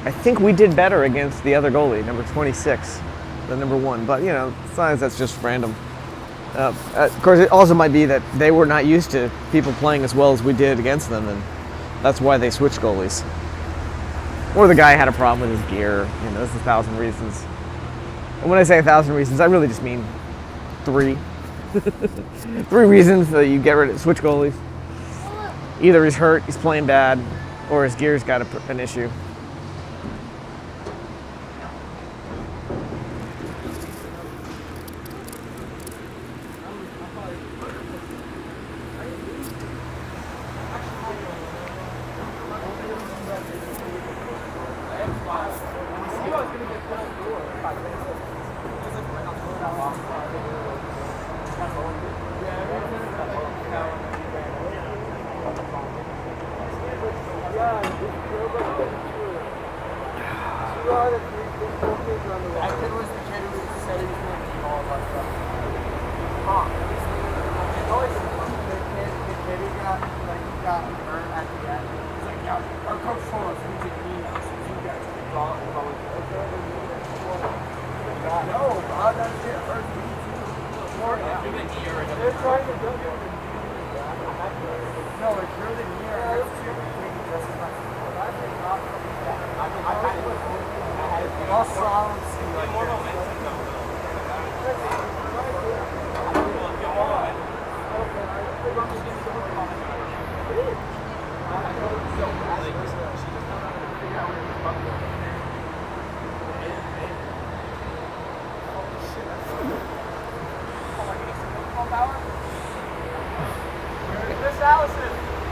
I think we did better against the other goalie, number 26, than number 1. But, sometimes that's just random. Of course, it also might be that they were not used to people playing as well as we did against them, and that's why they switched goalies. Or the guy had a problem with his gear. You know, there's 1,000 reasons. And when I say 1,000 reasons, I really just mean 3. 3 reasons that you switch goalies. Either he's hurt, he's playing bad, or his gear's got an issue.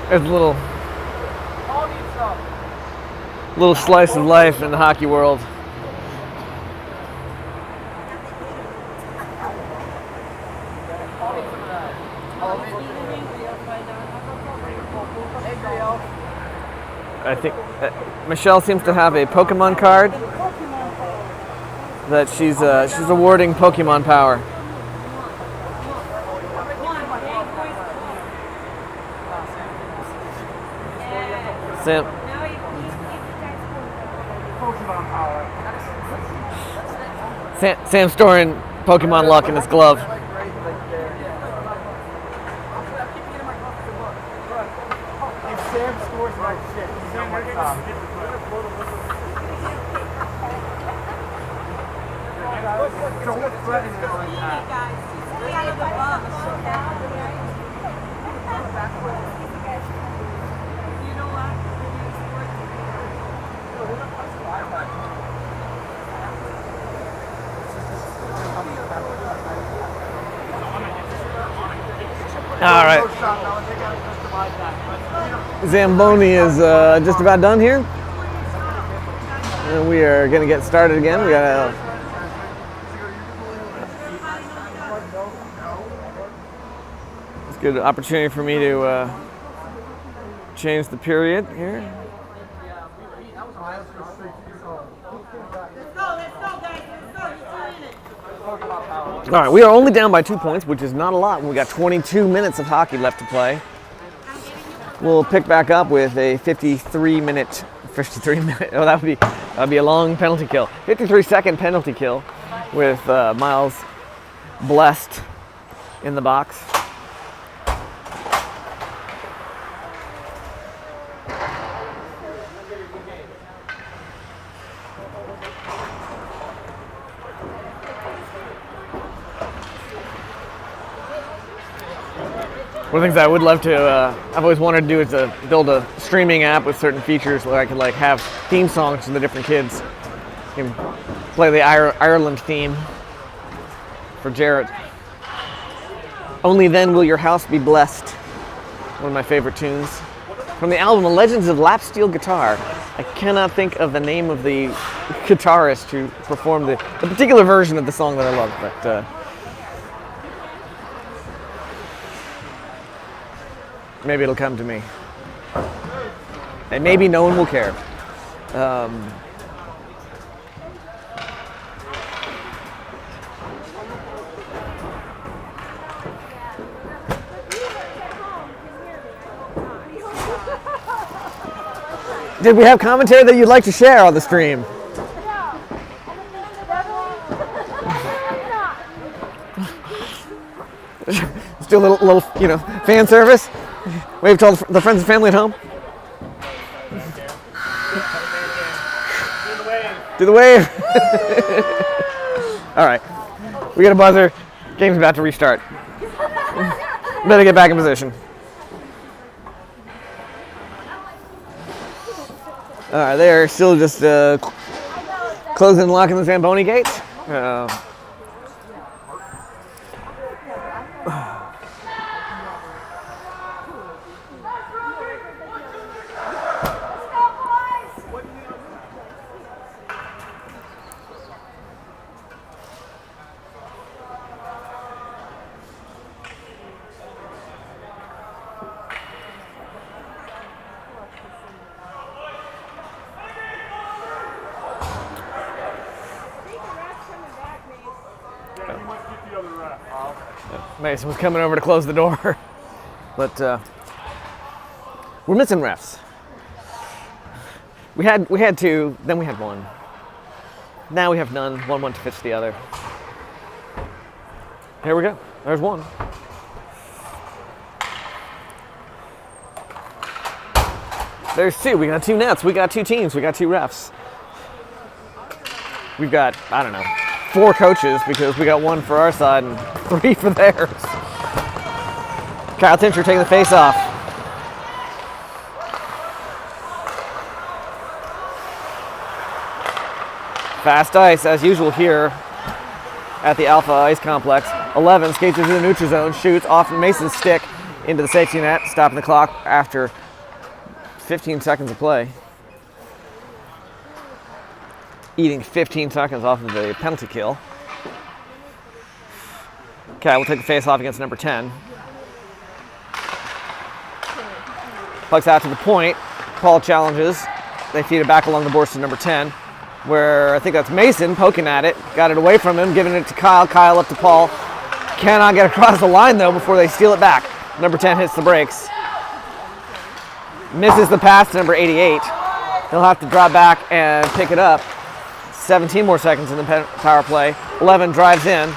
There's a little slice of life in the hockey world. I think Michelle seems to have a Pokemon card that she's awarding Pokemon power. Sam's storing Pokemon luck in his glove. All right. Zamboni is just about done here. And we are going to get started again. We got it's a good opportunity for me to change the period here. All right, we are only down by 2 points, which is not a lot when we got 22 minutes of hockey left to play. We'll pick back up with a 53 minute. Oh, that would be a long penalty kill. 53-second penalty kill with Miles Blessed in the box. One of the things I would love to, I've always wanted to do is to build a streaming app with certain features where I could like have theme songs for the different kids. You can play the Ireland theme for Jarrett. Only Then Will Your House Be Blessed. One of my favorite tunes. From the album Legends of Lap Steel Guitar. I cannot think of the name of the guitarist who performed the particular version of the song that I love, but maybe it'll come to me. And maybe no one will care. Did we have commentary that you'd like to share on the stream? Let's do a little, fan service. Wave to all the friends and family at home. Do the wave. All right, we got a buzzer. Game's about to restart. Better get back in position. All right, they're still just closing and locking the Zamboni gates. Mason was coming over to close the door, but we're missing refs. We had two, then we had one. Now we have none. One to fix the other. Here we go. There's one. There's two. We got two nets. We got two teams. We got two refs. We've got, I don't know, 4 coaches because we got one for our side and 3 for theirs. Kyle Tincher taking the face off. Fast ice as usual here at the Alpha Ice Complex. 11 skates into the neutral zone, shoots off Mason's stick into the safety net, stopping the clock after 15 seconds of play. Eating 15 seconds off of the penalty kill. Okay, we'll take the face off against number 10. Puck's out to the point. Paul challenges. They feed it back along the boards to number 10, where I think that's Mason poking at it. Got it away from him, giving it to Kyle. Kyle up to Paul. Cannot get across the line though before they steal it back. Number 10 hits the brakes. Misses the pass to number 88. He'll have to drop back and pick it up. 17 more seconds in the power play. 11 drives in.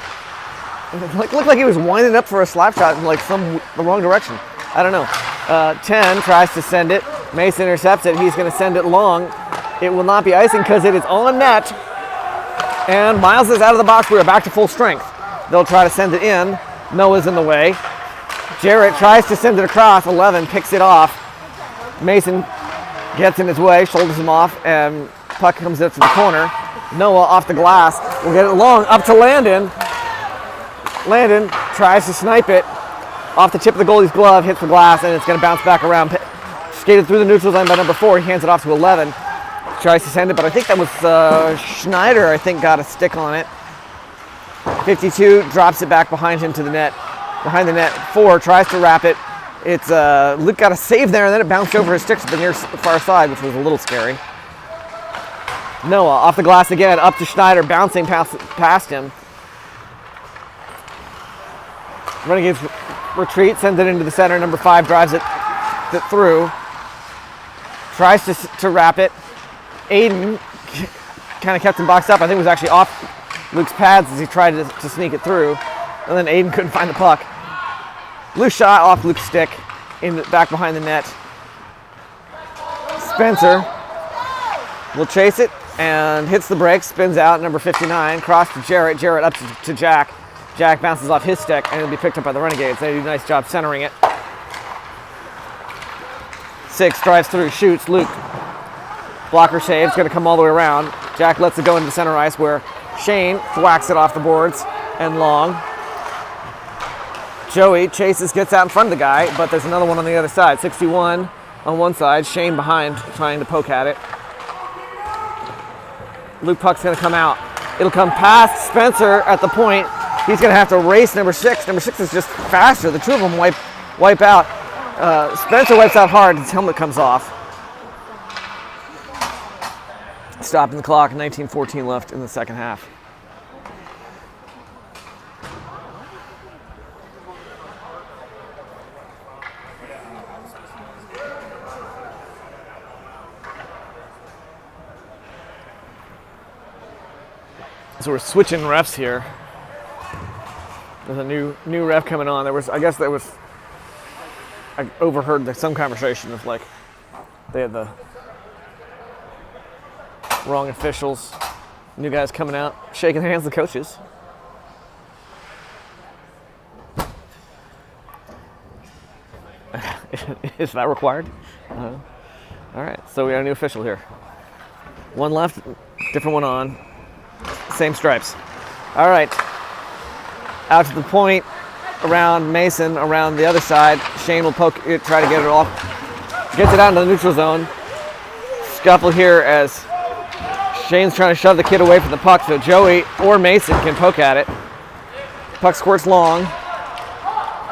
It looked like he was winding up for a slap shot in the wrong direction. I don't know. 10 tries to send it. Mason intercepts it. He's going to send it long. It will not be icing because it is on net. And Miles is out of the box. We are back to full strength. They'll try to send it in. Noah's in the way. Jarrett tries to send it across. 11 picks it off. Mason gets in his way, shoulders him off, and puck comes up to the corner. Noah off the glass. We'll get it long up to Landon. Landon tries to snipe it off the tip of the goalie's glove, hits the glass, and it's going to bounce back around. Skated through the neutral zone by number 4. He hands it off to 11. Tries to send it, but I think that was Schneider, I think, got a stick on it. 52 drops it back behind him to the net. Behind the net, 4 tries to wrap it. It's Luke got a save there, and then it bounced over his sticks to the near far side, which was a little scary. Noah off the glass again, up to Schneider, bouncing past him. Renegades retreat, sends it into the center. Number 5 drives it through. Tries to wrap it. Aiden kind of kept him boxed up. I think it was actually off Luke's pads as he tried to sneak it through. And then Aiden couldn't find the puck. Loose shot off Luke's stick, back behind the net. Spencer will chase it and hits the brakes, spins out, number 59, cross to Jarrett. Jarrett up to Jack. Jack bounces off his stick and it'll be picked up by the Renegades. They do a nice job centering it. 6 drives through, shoots. Luke, blocker saves, going to come all the way around. Jack lets it go into the center ice where Shane thwacks it off the boards and long. Joey chases, gets out in front of the guy, but there's another one on the other side. 61 on one side, Shane behind, trying to poke at it. Luke puck's going to come out. It'll come past Spencer at the point. He's going to have to race number 6. Number 6 is just faster. The two of them wipe out. Spencer wipes out hard. His helmet comes off. Stopping the clock. 19:14 left in the second half. So we're switching refs here. There's a new ref coming on. I overheard some conversation of like they had the wrong officials. New guys coming out, shaking hands with the coaches. Is that required? All right, so we got a new official here. One left, different one on. Same stripes. All right, out to the point, around Mason, around the other side. Shane will poke it, try to get it off. Gets it out into the neutral zone. Scuffle here as Shane's trying to shove the kid away from the puck so Joey or Mason can poke at it. Puck squirts long.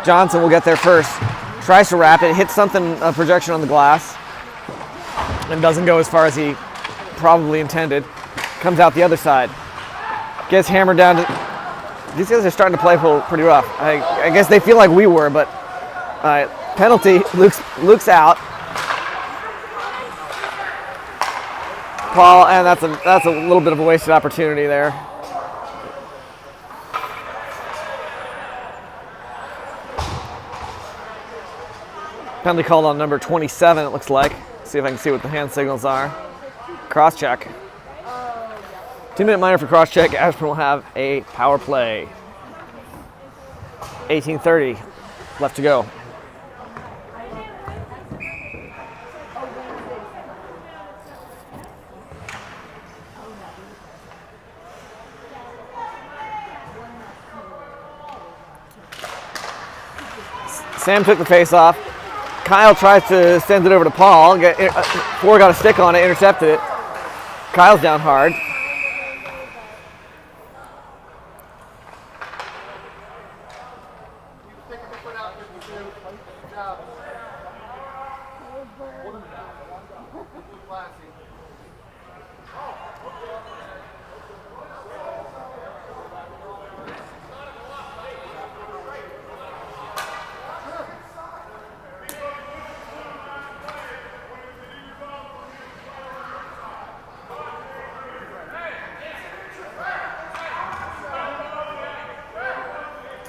Johnson will get there first. Tries to wrap it, hits something, a projection on the glass, and doesn't go as far as he probably intended. Comes out the other side. Gets hammered down to... These guys are starting to play pretty rough. I guess they feel like we were, but penalty, Luke's out. Paul, and that's a little bit of a wasted opportunity there. Penalty called on number 27, it looks like. See if I can see what the hand signals are. Cross check. 2-minute minor for cross check. Ashburn will have a power play. 18:30 left to go. Sam took the face off. Kyle tries to send it over to Paul. Four got a stick on it, intercepted it. Kyle's down hard.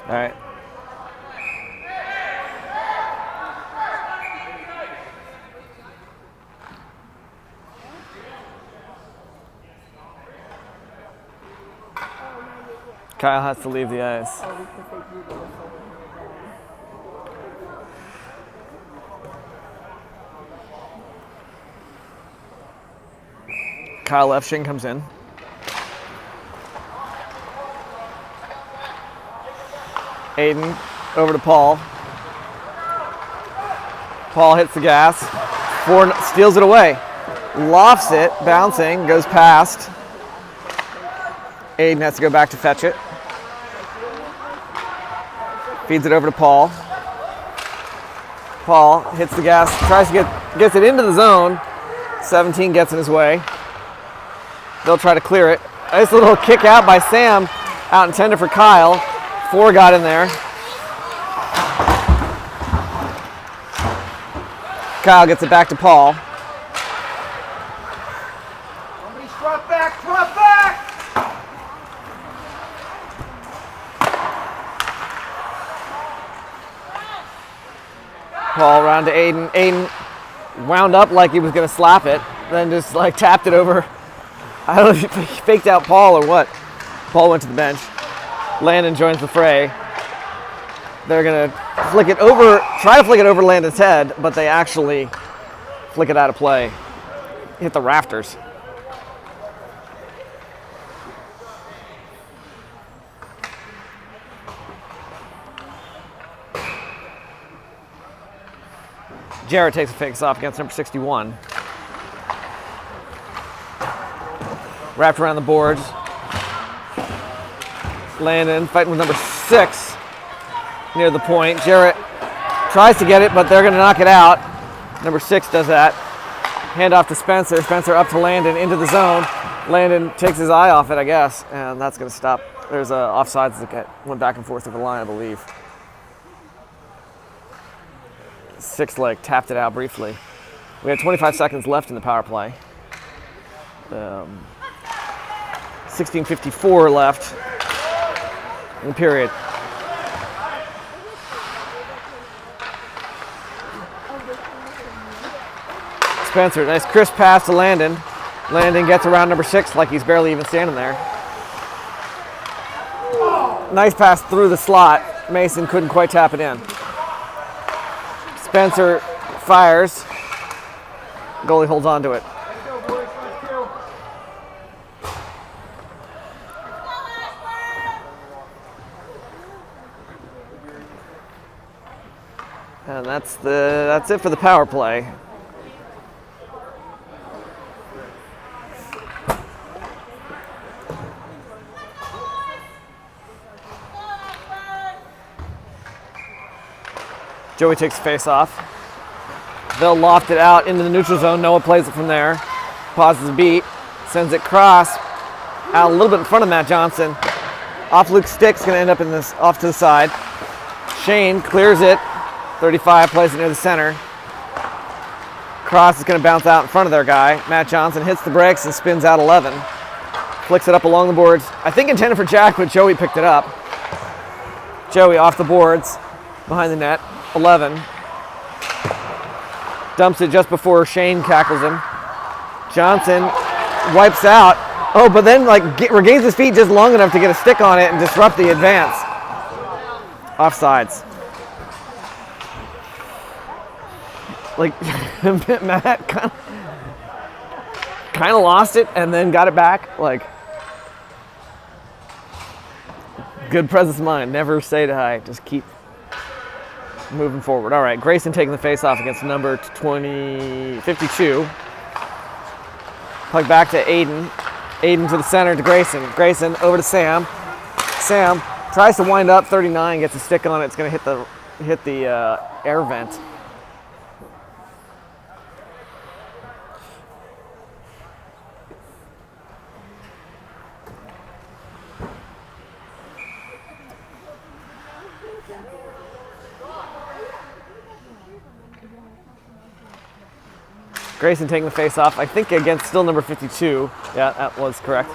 All right. Kyle has to leave the ice. Kyle left, Shing comes in. Aiden over to Paul. Paul hits the gas. Ford steals it away. Lofts it, bouncing, goes past. Aiden has to go back to fetch it. Feeds it over to Paul. Paul hits the gas, tries to gets it into the zone. 17 gets in his way. They'll try to clear it. Nice little kick out by Sam, out intended for Kyle. Four got in there. Kyle gets it back to Paul. Somebody drop back, drop back! Paul around to Aiden. Aiden wound up like he was going to slap it, then just like tapped it over. I don't know if he faked out Paul or what. Paul went to the bench. Landon joins the fray. They're going to flick it over, try to flick it over Landon's head, but they actually flick it out of play. Hit the rafters. Jarrett takes a face off against number 61. Wrapped around the boards. Landon fighting with number 6 near the point. Jarrett tries to get it, but they're going to knock it out. Number 6 does that. Hand off to Spencer. Spencer up to Landon into the zone. Landon takes his eye off it, I guess, and that's going to stop. There's a offsides that went back and forth over the line, I believe. 6 leg tapped it out briefly. We have 25 seconds left in the power play. 16:54 left in the period. Spencer, nice crisp pass to Landon. Landon gets around number 6 like he's barely even standing there. Nice pass through the slot. Mason couldn't quite tap it in. Spencer fires. Goalie holds on to it. And that's it for the power play. Joey takes face off. They'll loft it out into the neutral zone. Noah plays it from there. Pauses a beat. Sends it cross. Out a little bit in front of Matt Johnson. Off Luke's stick. Going to end up in this off to the side. Shane clears it. 35 plays it near the center. Cross is going to bounce out in front of their guy. Matt Johnson hits the brakes and spins out 11. Flicks it up along the boards. I think intended for Jack, but Joey picked it up. Joey off the boards. Behind the net. 11. Dumps it just before Shane tackles him. Johnson wipes out. Oh, but then regains his feet just long enough to get a stick on it and disrupt the advance. Offsides. Matt kind of lost it and then got it back. Good presence of mind. Never say die. Just keep moving forward. All right, Grayson taking the face-off against number 52. Puck back to Aiden. Aiden to the center to Grayson. Grayson over to Sam. Sam tries to wind up. 39 gets a stick on it. It's going to hit the air vent. Grayson taking the face off, I think against still number 52. Yeah, that was correct.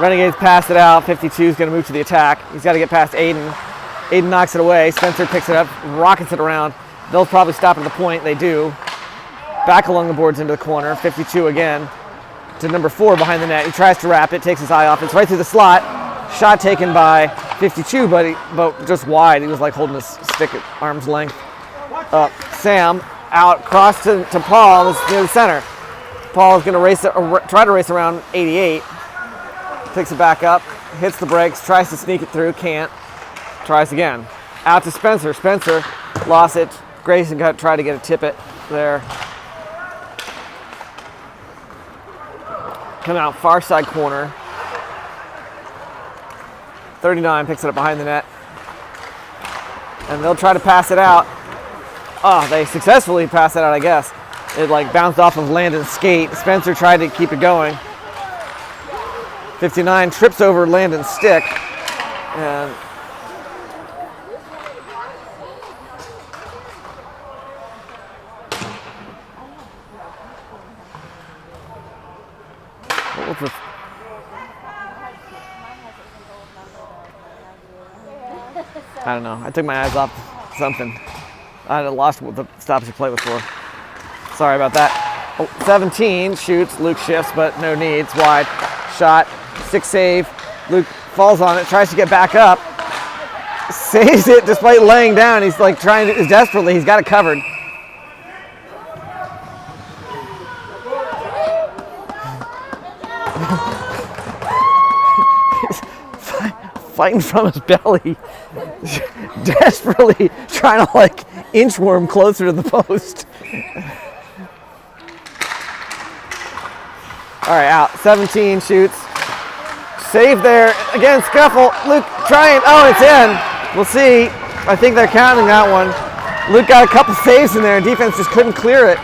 Renegades pass it out. 52 is going to move to the attack. He's got to get past Aiden. Aiden knocks it away. Spencer picks it up, rockets it around. They'll probably stop at the point. They do. Back along the boards into the corner. 52 again to number 4 behind the net. He tries to wrap it, takes his eye off. It's right through the slot. Shot taken by 52, but just wide. He was holding his stick at arm's length. Sam out, cross to Paul, near the center. Paul is going to try to race around 88. Picks it back up, hits the brakes, tries to sneak it through, can't. Tries again. Out to Spencer. Spencer lost it. Grayson tried to get a tip it there. Come out far side corner. 39 picks it up behind the net. And they'll try to pass it out. Oh, they successfully passed it out, I guess. It bounced off of Landon's skate. Spencer tried to keep it going. 59 trips over Landon's stick. And I don't know. I took my eyes off something. I lost what the stoppage play was for. Sorry about that. 17 shoots. Luke shifts, but no needs. Wide shot. 6 save. Luke falls on it. Tries to get back up. Saves it despite laying down. He's trying to desperately. He's got it covered. He's fighting from his belly. Desperately trying to inchworm closer to the post. All right, out. 17 shoots. Save there. Again, scuffle. Luke trying. Oh, it's in. We'll see. I think they're counting that one. Luke got a couple saves in there, and defense just couldn't clear it.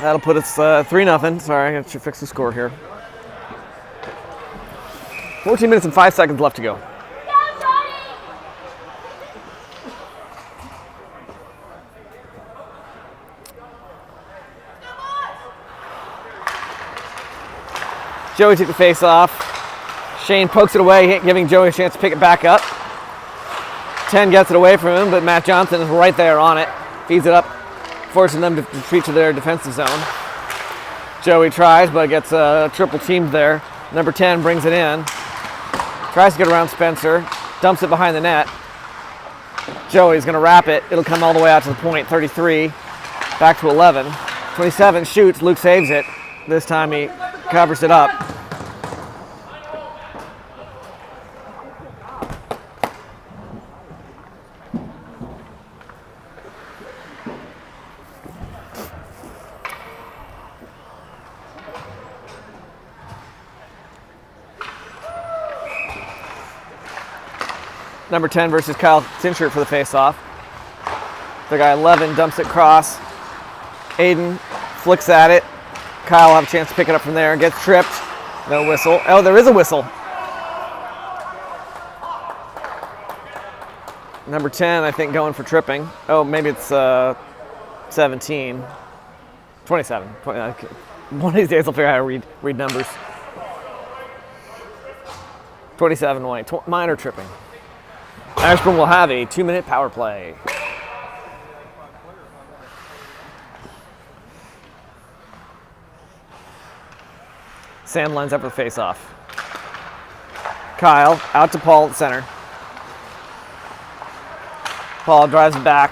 That'll put us 3-0. Sorry, I got to fix the score here. 14 minutes and 5 seconds left to go. Joey took the face off. Shane pokes it away, giving Joey a chance to pick it back up. 10 gets it away from him, but Matt Johnson is right there on it. Feeds it up, forcing them to retreat to their defensive zone. Joey tries, but gets triple teamed there. Number 10 brings it in. Tries to get around Spencer. Dumps it behind the net. Joey's going to wrap it. It'll come all the way out to the point. 33. Back to 11. 27 shoots. Luke saves it. This time he covers it up. Number 10 versus Kyle Tinshert for the face-off. The guy 11 dumps it cross. Aiden flicks at it. Kyle will have a chance to pick it up from there. Gets tripped. No whistle. Oh, there is a whistle. Number 10, I think, going for tripping. Oh, maybe it's 17. 27. 20, one of these days I'll figure out how to read numbers. 27 white. Minor tripping. Ashburn will have a 2-minute power play. Sam lines up for the face-off. Kyle out to Paul at center. Paul drives it back.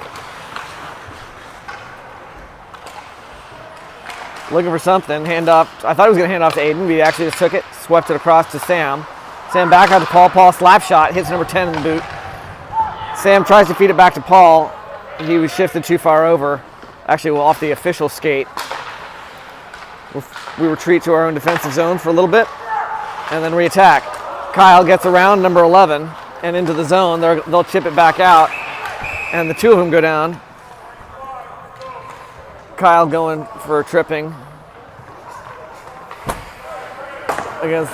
Looking for something. Handoff. I thought he was going to hand off to Aiden, but he actually just took it, swept it across to Sam. Sam back out to Paul. Paul slap shot, hits number 10 in the boot. Sam tries to feed it back to Paul. He was shifted too far over. Actually, well, off the official skate. We retreat to our own defensive zone for a little bit, and then re-attack. Kyle gets around number 11 and into the zone. They'll chip it back out, and the two of them go down. Kyle going for tripping against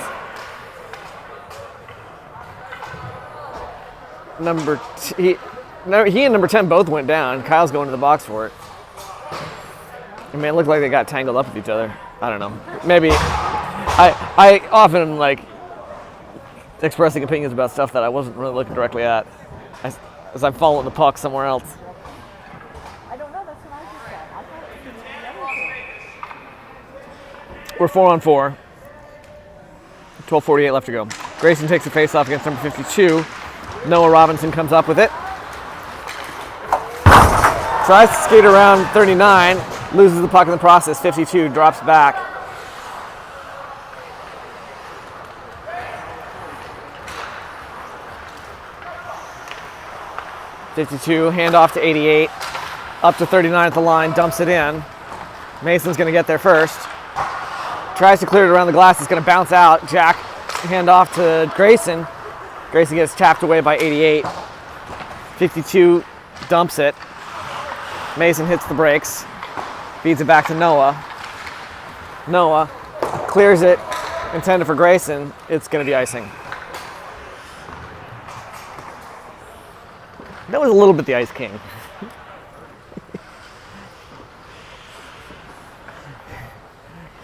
he and number 10 both went down. Kyle's going to the box for it. I mean, it looked like they got tangled up with each other. I don't know. Maybe I often am like expressing opinions about stuff that I wasn't really looking directly at, as I'm following the puck somewhere else. I don't know. That's what I just said. I thought it was the other team. We're 4-on-4. 12:48 left to go. Grayson takes the face off against number 52. Noah Robinson comes up with it. Tries to skate around 39. Loses the puck in the process. 52 drops back. .52 handoff to 88. Up to 39 at the line. Dumps it in. Mason's going to get there first. Tries to clear it around the glass. It's going to bounce out. Jack handoff to Grayson. Grayson gets tapped away by 88. 52 dumps it. Mason hits the brakes. Feeds it back to Noah. Noah clears it. Intended for Grayson. It's going to be icing. That was a little bit the Ice King.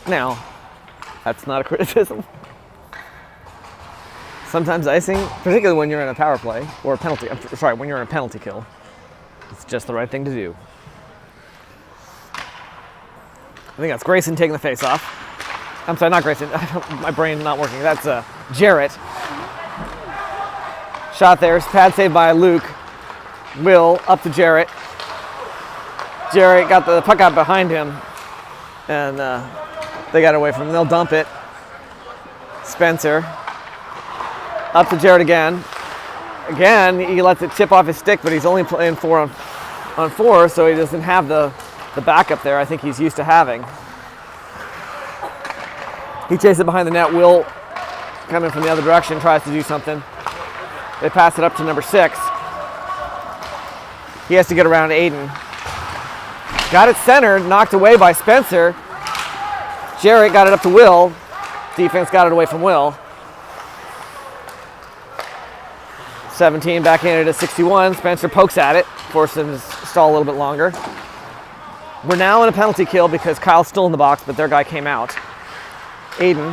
Now, that's not a criticism. Sometimes icing, particularly when you're in a power play or a penalty, when you're in a penalty kill, it's just the right thing to do. I think that's Grayson taking the face off. I'm sorry, not Grayson. My brain's not working. That's Jarrett. Shot there. Pad saved by Luke. Will up to Jarrett. Jarrett got the puck out behind him, and they got away from him. They'll dump it. Spencer. Up to Jarrett again. Again, he lets it chip off his stick, but he's only playing 4-on-4, so he doesn't have the backup there I think he's used to having. He chases it behind the net. Will, coming from the other direction, tries to do something. They pass it up to number 6. He has to get around Aiden. Got it centered, knocked away by Spencer. Jarrett got it up to Will. Defense got it away from Will. 17 backhanded at 61. Spencer pokes at it, forces him to stall a little bit longer. We're now in a penalty kill because Kyle's still in the box, but their guy came out. Aiden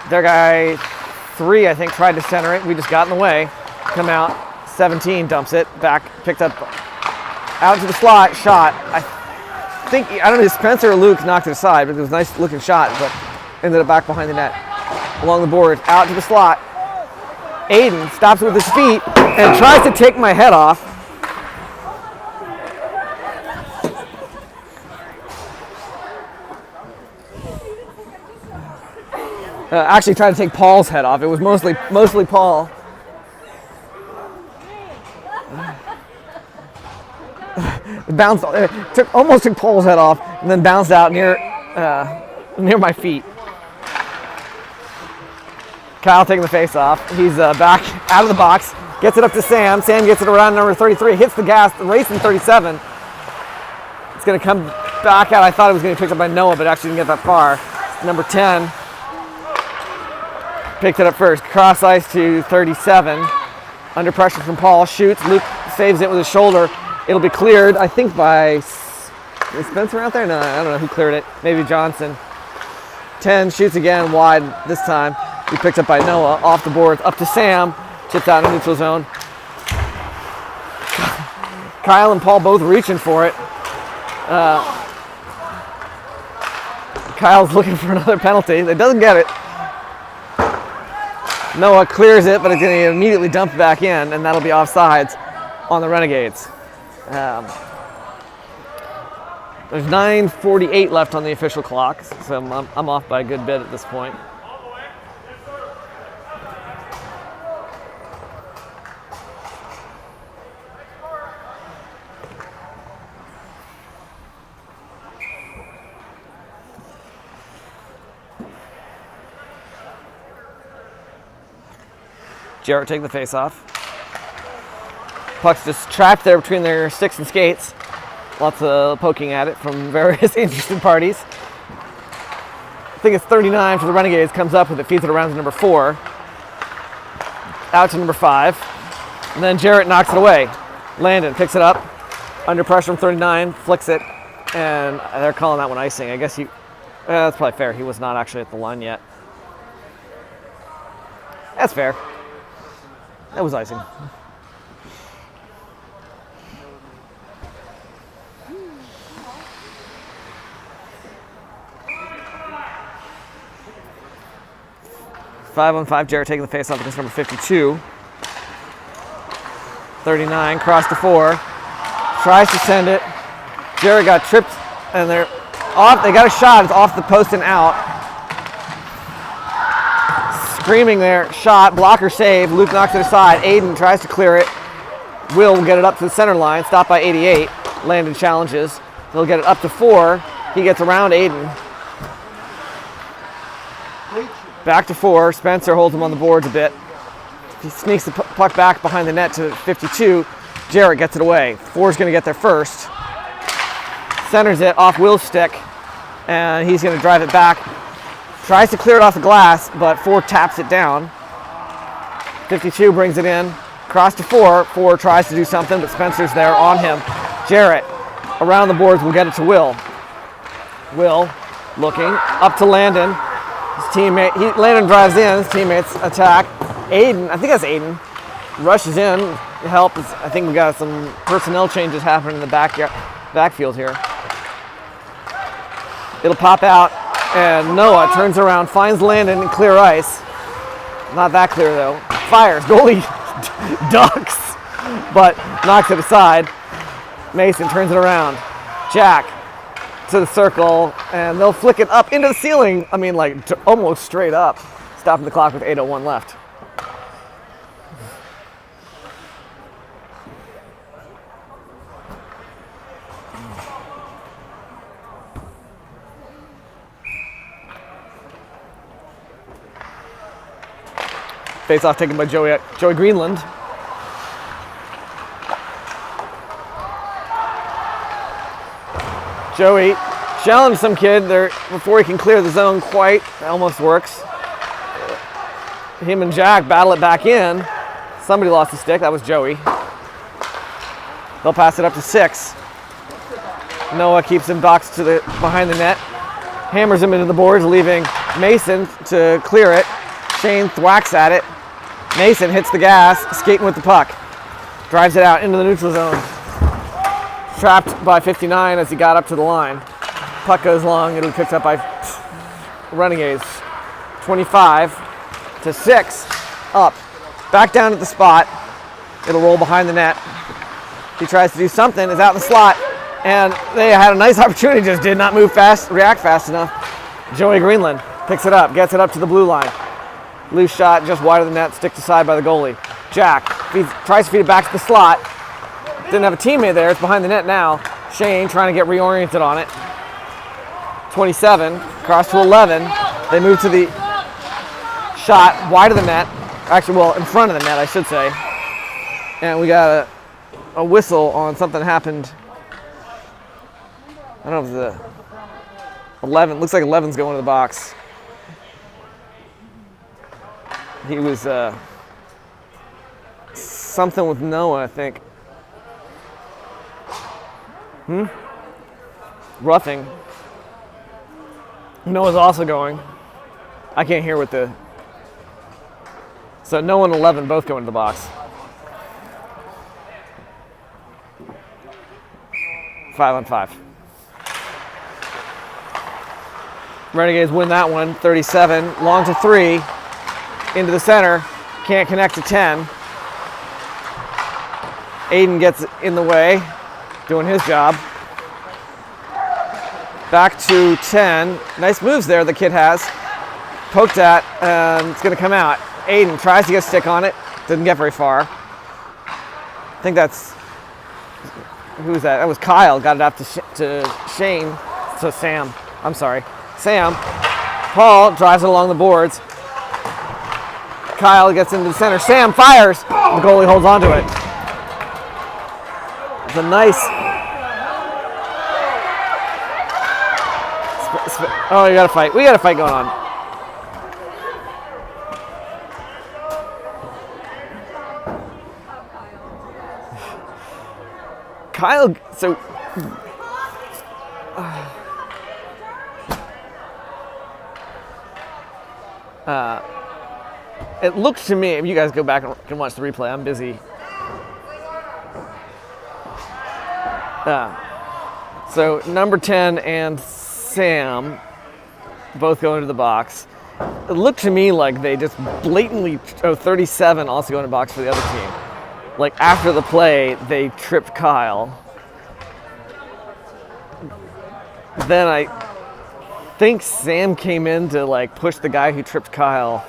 Their guy 3, I think, tried to center it. We just got in the way. Come out. 17 dumps it back, picked up out to the slot, shot. I don't know if Spencer or Luke knocked it aside, but it was a nice looking shot, but ended up back behind the net. Along the board, out to the slot. Aiden stops with his feet and tries to take my head off. Actually tried to take Paul's head off. It was mostly Paul. Bounced, almost took Paul's head off, and then bounced out near my feet. Kyle taking the face off. He's back out of the box, gets it up to Sam. Sam gets it around number 33, hits the gas, racing 37. It's going to come back out. I thought it was going to be picked up by Noah, but actually didn't get that far. Number 10 picked it up first. Cross ice to 37. Under pressure from Paul, shoots. Luke saves it with his shoulder. It'll be cleared, I think, by, is Spencer out there? No, I don't know who cleared it. Maybe Johnson. 10 shoots again, wide this time. He picked up by Noah, off the boards, up to Sam. Chips out in neutral zone. Kyle and Paul both reaching for it. Kyle's looking for another penalty. They doesn't get it. Noah clears it, but it's going to immediately dump it back in, and that'll be offsides on the Renegades. There's 9:48 left on the official clock, so I'm off by a good bit at this point. Jarrett taking the face off. Puck's just trapped there between their sticks and skates. Lots of poking at it from various interested parties. I think it's 39 for the Renegades, comes up with it, feeds it around to number 4. Out to number 5. And then Jarrett knocks it away. Landon picks it up. Under pressure from 39, flicks it. And they're calling that one icing. I guess that's probably fair. He was not actually at the line yet. That's fair. That was icing. Five on 5, Jarrett taking the face off against number 52. 39, cross to 4. Tries to send it. Jarrett got tripped, and they're off. They got a shot. It's off the post and out. Screaming there, shot, blocker save. Luke knocks it aside. Aiden tries to clear it. Will get it up to the center line. Stopped by 88. Landon challenges. They'll get it up to 4. He gets around Aiden. Back to 4. Spencer holds him on the boards a bit. He sneaks the puck back behind the net to 52. Jarrett gets it away. 4's going to get there first. Centers it off Will's stick, and he's going to drive it back. Tries to clear it off the glass, but 4 taps it down. 52 brings it in. Cross to 4. 4 tries to do something, but Spencer's there on him. Jarrett around the boards will get it to Will. Will looking up to Landon. His teammate, Landon drives in. His teammates attack. Aiden, I think that's Aiden, rushes in to help. I think we got some personnel changes happening in the backfield here. It'll pop out. And Noah turns around, finds Landon in clear ice. Not that clear though. Fires, goalie ducks, but knocks it aside. Mason turns it around. Jack to the circle, and they'll flick it up into the ceiling. I mean, like almost straight up. Stopping the clock with 8:01 left. Face off taken by Joey Greenland. Joey challenged some kid there before he can clear the zone quite. It almost works. Him and Jack battle it back in. Somebody lost the stick. That was Joey. They'll pass it up to 6. Noah keeps him boxed behind the net. Hammers him into the boards, leaving Mason to clear it. Shane thwacks at it. Mason hits the gas, skating with the puck. Drives it out into the neutral zone. Trapped by 59 as he got up to the line. Puck goes long. It'll be picked up by Renegades. 25-6. Up. Back down at the spot. It'll roll behind the net. He tries to do something. Is out in the slot. And they had a nice opportunity. Just did not move fast, react fast enough. Joey Greenland picks it up. Gets it up to the blue line. Loose shot just wide of the net. Sticked aside by the goalie. Jack tries to feed it back to the slot. Didn't have a teammate there. It's behind the net now. Shane trying to get reoriented on it. 27, cross to 11. They move to the shot wide of the net. Actually, well, in front of the net, I should say. And we got a whistle on something happened. I don't know if the 11, looks like 11's going to the box. He was something with Noah, I think. Roughing. Noah's also going. I can't hear what the... So Noah and 11 both go into the box. 5-on-5. Renegades win that one, 37. Long to 3. Into the center. Can't connect to 10. Aiden gets in the way, doing his job. Back to 10. Nice moves there the kid has. Poked at, and it's going to come out. Aiden tries to get a stick on it. Didn't get very far. I think that's... Who's that? That was Kyle. Got it up to Shane. So Sam. I'm sorry. Sam. Paul drives it along the boards. Kyle gets into the center. Sam fires. The goalie holds on to it. It's a nice... Oh, you got a fight. We got a fight going on. Kyle, so... it looks to me, if you guys go back and can watch the replay, I'm busy. So number 10 and Sam both go into the box. It looked to me like they just blatantly, 37 also go into the box for the other team. Like after the play, they tripped Kyle. Then I think Sam came in to like push the guy who tripped Kyle.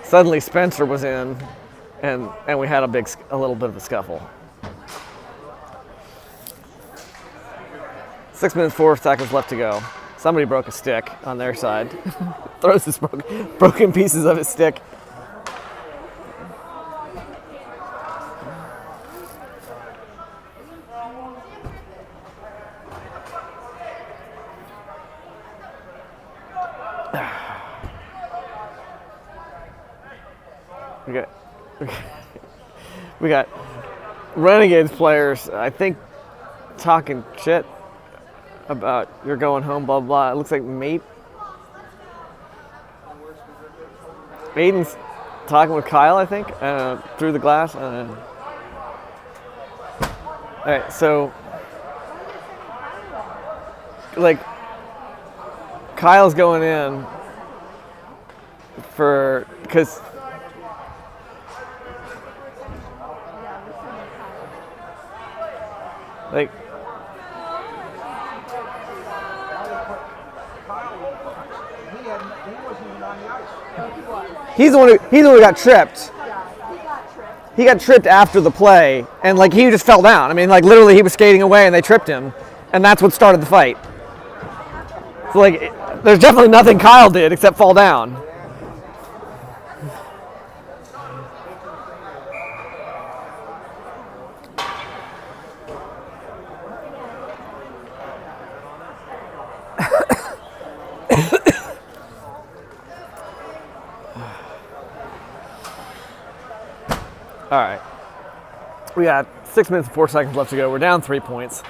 Suddenly Spencer was in, and we had a little bit of a scuffle. 6 minutes 4 seconds left to go. Somebody broke a stick on their side. Throws his broken pieces of his stick. We got Renegades players, I think, talking shit about you're going home, blah, blah. It looks like Aiden's talking with Kyle, I think, through the glass. All right, so, like, Kyle's going in because like he's the one who got tripped. He got tripped after the play, and like he just fell down. I mean, like literally he was skating away and they tripped him, and that's what started the fight. So like there's definitely nothing Kyle did except fall down. All right, we got 6 minutes and 4 seconds left to go. We're down 3 points.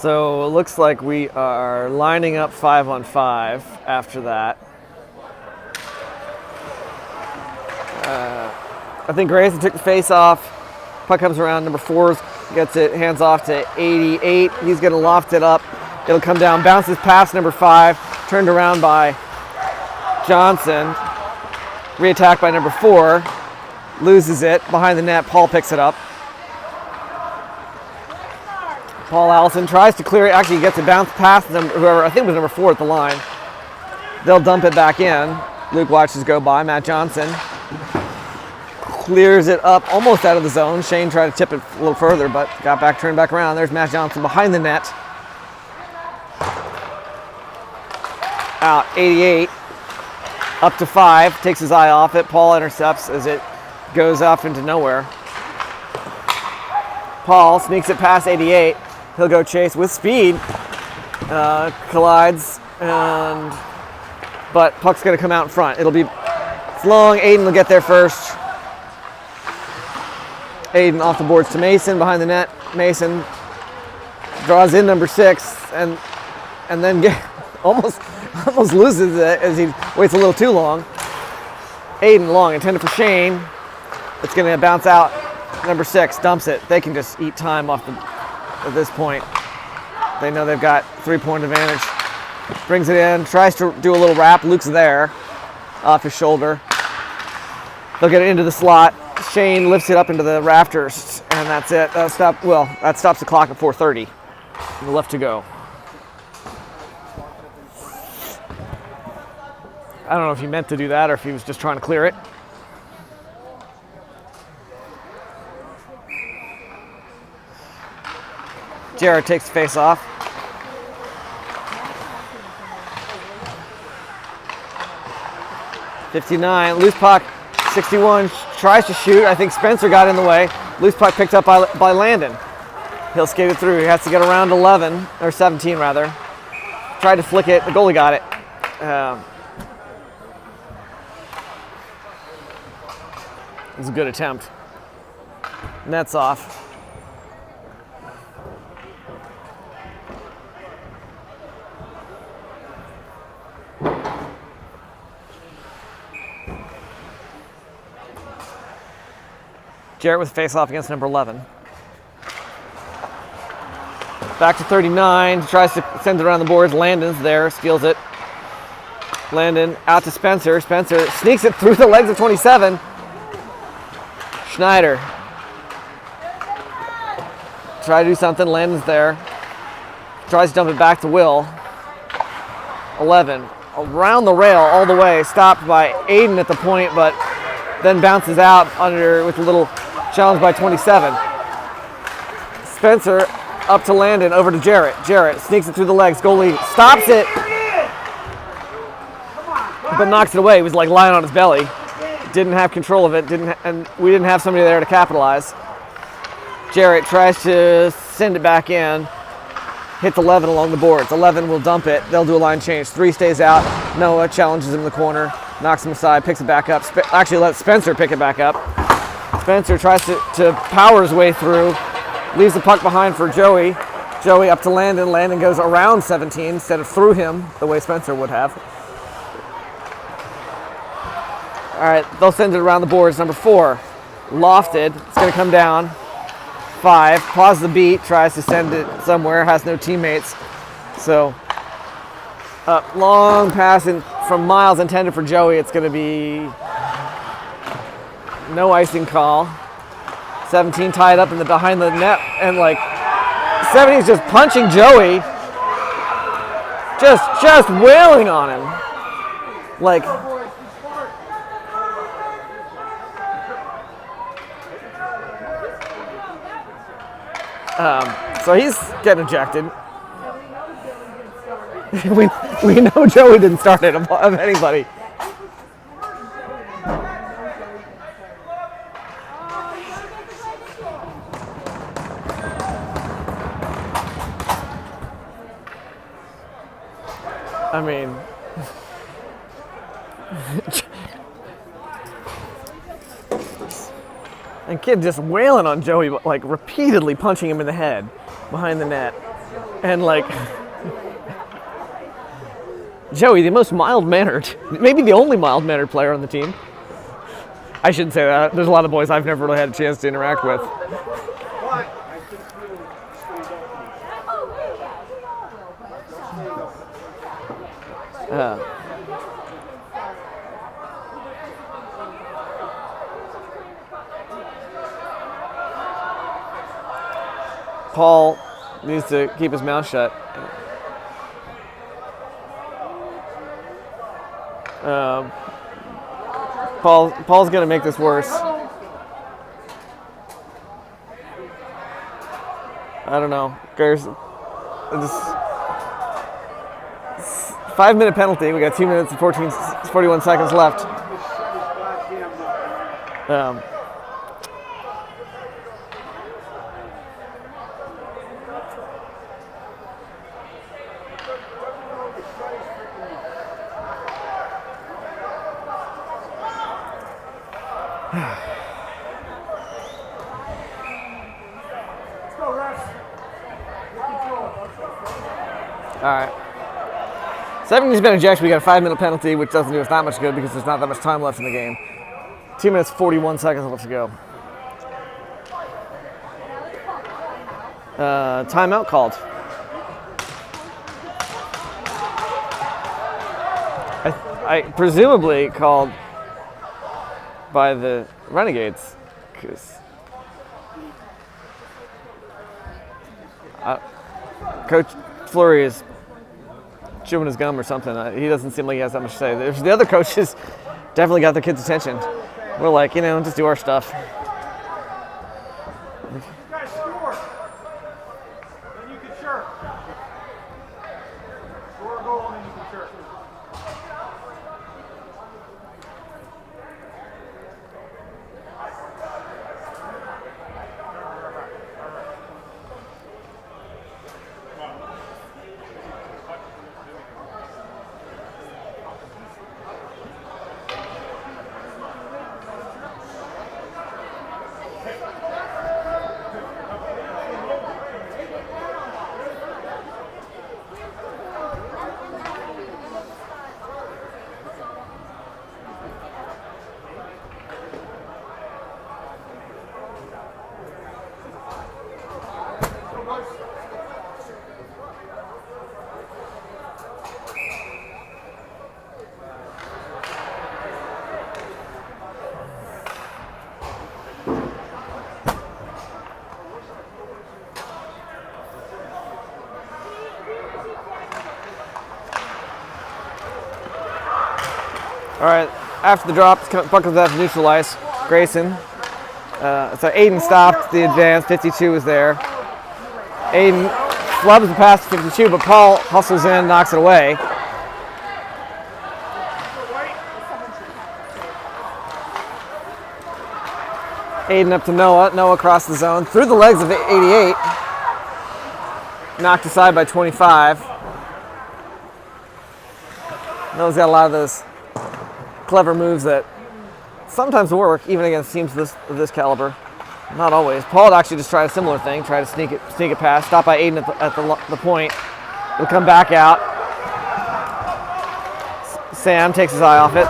So it looks like we are lining up 5-on-5 after that. I think Grayson took the face off. Puck comes around, number 4 gets it, hands off to 88. He's going to loft it up. It'll come down, bounces past number 5, turned around by Johnson. Reattacked by number 4, loses it behind the net. Paul picks it up. Paul Allison tries to clear it. Actually, he gets it bounced past whoever, I think it was number 4 at the line. They'll dump it back in. Luke watches go by. Matt Johnson clears it up almost out of the zone. Shane tried to tip it a little further, but got back, turned back around. There's Matt Johnson behind the net. Out 88. Up to 5. Takes his eye off it. Paul intercepts as it goes off into nowhere. Paul sneaks it past 88. He'll go chase with speed. Collides, but puck's going to come out in front. It's long. Aiden will get there first. Aiden off the boards to Mason behind the net. Mason draws in number 6 and then almost loses it as he waits a little too long. Aiden long, intended for Shane. It's going to bounce out. Number 6 dumps it. They can just eat time at this point. They know they've got 3-point advantage. Brings it in, tries to do a little wrap. Luke's there, off his shoulder. They'll get it into the slot. Shane lifts it up into the rafters, and that's it. That stops the clock at 4:30. Left to go. I don't know if he meant to do that or if he was just trying to clear it. Jared takes the face off. .59, loose puck. 61 tries to shoot. I think Spencer got in the way. Loose puck picked up by Landon. He'll skate it through. He has to get around 11, or 17 rather. Tried to flick it. The goalie got it. It was a good attempt. Net's off. Jarrett with face-off against number 11. Back to 39, tries to send it around the boards. Landon's there, steals it. Landon out to Spencer. Spencer sneaks it through the legs of 27. Schneider. Try to do something, Landon's there. Tries to dump it back to Will. 11, around the rail all the way, stopped by Aiden at the point, but then bounces out under with a little challenge by 27. Spencer up to Landon, over to Jarrett. Jarrett sneaks it through the legs. Goalie stops it, but knocks it away. He was like lying on his belly. Didn't have control of it. And we didn't have somebody there to capitalize. Jarrett tries to send it back in. Hits 11 along the boards. 11 will dump it. They'll do a line change. 3 stays out. Noah challenges him in the corner. Knocks him aside, picks it back up. Actually lets Spencer pick it back up. Spencer tries to power his way through. Leaves the puck behind for Joey. Joey up to Landon. Landon goes around 17 instead of through him the way Spencer would have. All right, they'll send it around the boards. Number 4, lofted. It's going to come down. 5, pauses the beat, tries to send it somewhere, has no teammates. So, long pass from Miles intended for Joey. It's going to be no icing call. 17 tied up in the behind the net, and like 70's just punching Joey, just wailing on him. Like, so he's getting ejected. we know Joey didn't start it of anybody. I mean, and kid just wailing on Joey, like repeatedly punching him in the head behind the net. And like, Joey, the most mild-mannered, maybe the only mild-mannered player on the team. I shouldn't say that. There's a lot of boys I've never really had a chance to interact with. Paul needs to keep his mouth shut. Paul's going to make this worse. I don't know. There's this 5-minute penalty. We got 2 minutes and 41 seconds left. All right. 17's been ejected. We got a 5-minute penalty, which doesn't do us that much good because there's not that much time left in the game. 2 minutes, 41 seconds left to go. Timeout called. I presumably called by the Renegades, because Coach Fleury is chewing his gum or something. He doesn't seem like he has that much to say. The other coaches definitely got their kids' attention. We're like, just do our stuff. You guys score. Then you can chirp. Score a goal and then you can chirp. All right, after the drop, puck comes out to neutral ice. Grayson. So Aiden stopped the advance. 52 is there. Aiden flubs the pass to 52, but Paul hustles in, knocks it away. Aiden up to Noah. Noah across the zone. Through the legs of 88. Knocked aside by 25. Noah's got a lot of those clever moves that sometimes work, even against teams of this caliber. Not always. Paul would actually just try a similar thing, try to sneak it past. Stop by Aiden at the point. He'll come back out. Sam takes his eye off it.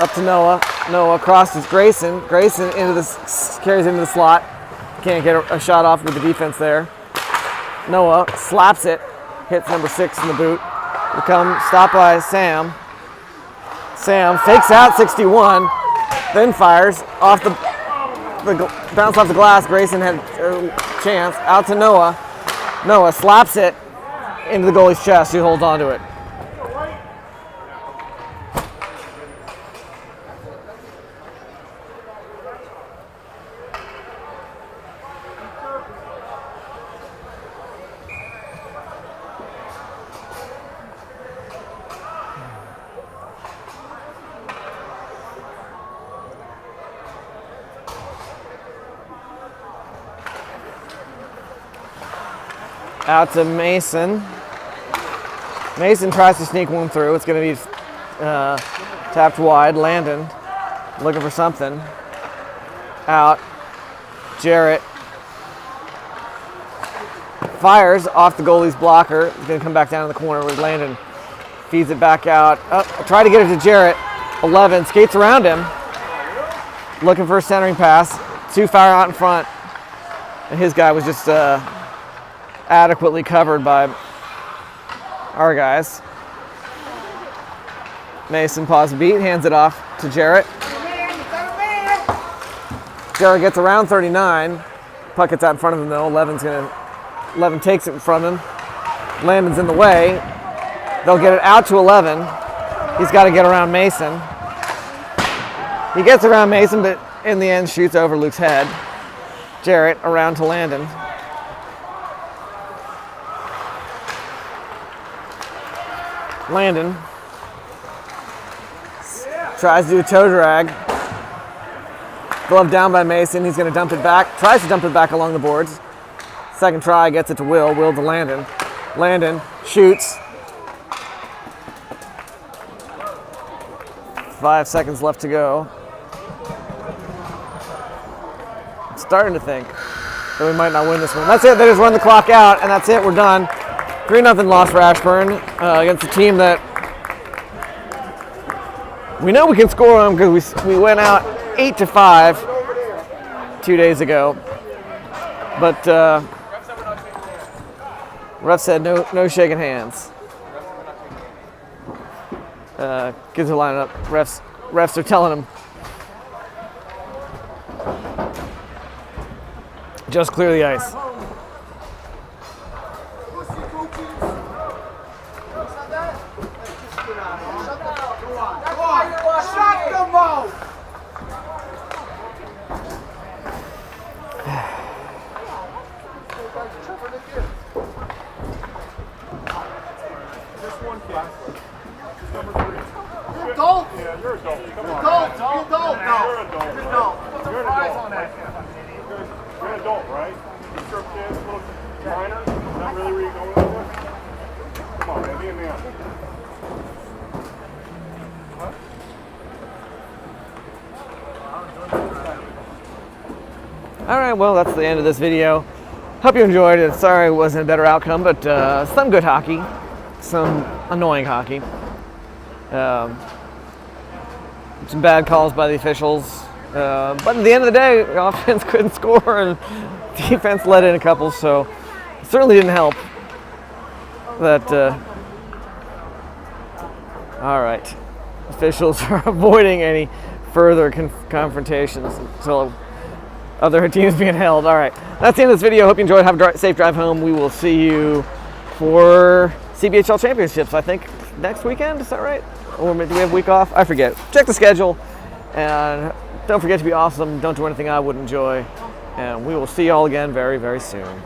Up to Noah. Noah crosses Grayson. Grayson carries into the slot. Can't get a shot off with the defense there. Noah slaps it. Hits number 6 in the boot. Will come stop by Sam. Sam fakes out 61, then fires off the bounce off the glass. Grayson had a chance. Out to Noah. Noah slaps it into the goalie's chest. He holds on to it. Out to Mason. Mason tries to sneak one through. It's going to be tapped wide. Landon looking for something. Out. Jarrett. fires off the goalie's blocker. He's going to come back down in the corner with Landon. Feeds it back out. Try to get it to Jarrett. 11 skates around him. Looking for a centering pass. 2 fire out in front. And his guy was just adequately covered by our guys. Mason paws a beat, hands it off to Jarrett. Jarrett gets around 39. Puck gets out in front of him though. 11 takes it from him. Landon's in the way. They'll get it out to 11. He's got to get around Mason. He gets around Mason, but in the end shoots over Luke's head. Jarrett around to Landon. Landon tries to do a toe drag. Glove down by Mason. He's going to dump it back. Tries to dump it back along the boards. Second try, gets it to Will. Will to Landon. Landon shoots. 5 seconds left to go. I'm starting to think that we might not win this one. That's it. They just run the clock out, and that's it. We're done. 3-0 loss for Ashburn against a team that we know we can score on because we went out 8-5 2 days ago. But ref said no shaking hands. Gives the line up. Refs are telling him just clear the ice. Adult? Yeah, you're adult. Come on. Adult. You're adult. No. You're adult. You're adult. You're an adult. You're an adult, right? You're a kid, little minor. Is that really where you're going with this? Come on, man. Be a man. All right, well, that's the end of this video. Hope you enjoyed it. Sorry it wasn't a better outcome, but some good hockey, some annoying hockey. Some bad calls by the officials. But at the end of the day, the offense couldn't score and defense let in a couple, so it certainly didn't help. That, all right. Officials are avoiding any further confrontations until other teams being held. All right, that's the end of this video. Hope you enjoyed. Have a safe drive home. We will see you for CBHL Championships, I think, next weekend. Is that right? Or do we have a week off? I forget. Check the schedule. And don't forget to be awesome. Don't do anything I wouldn't enjoy. And we will see you all again very, very soon.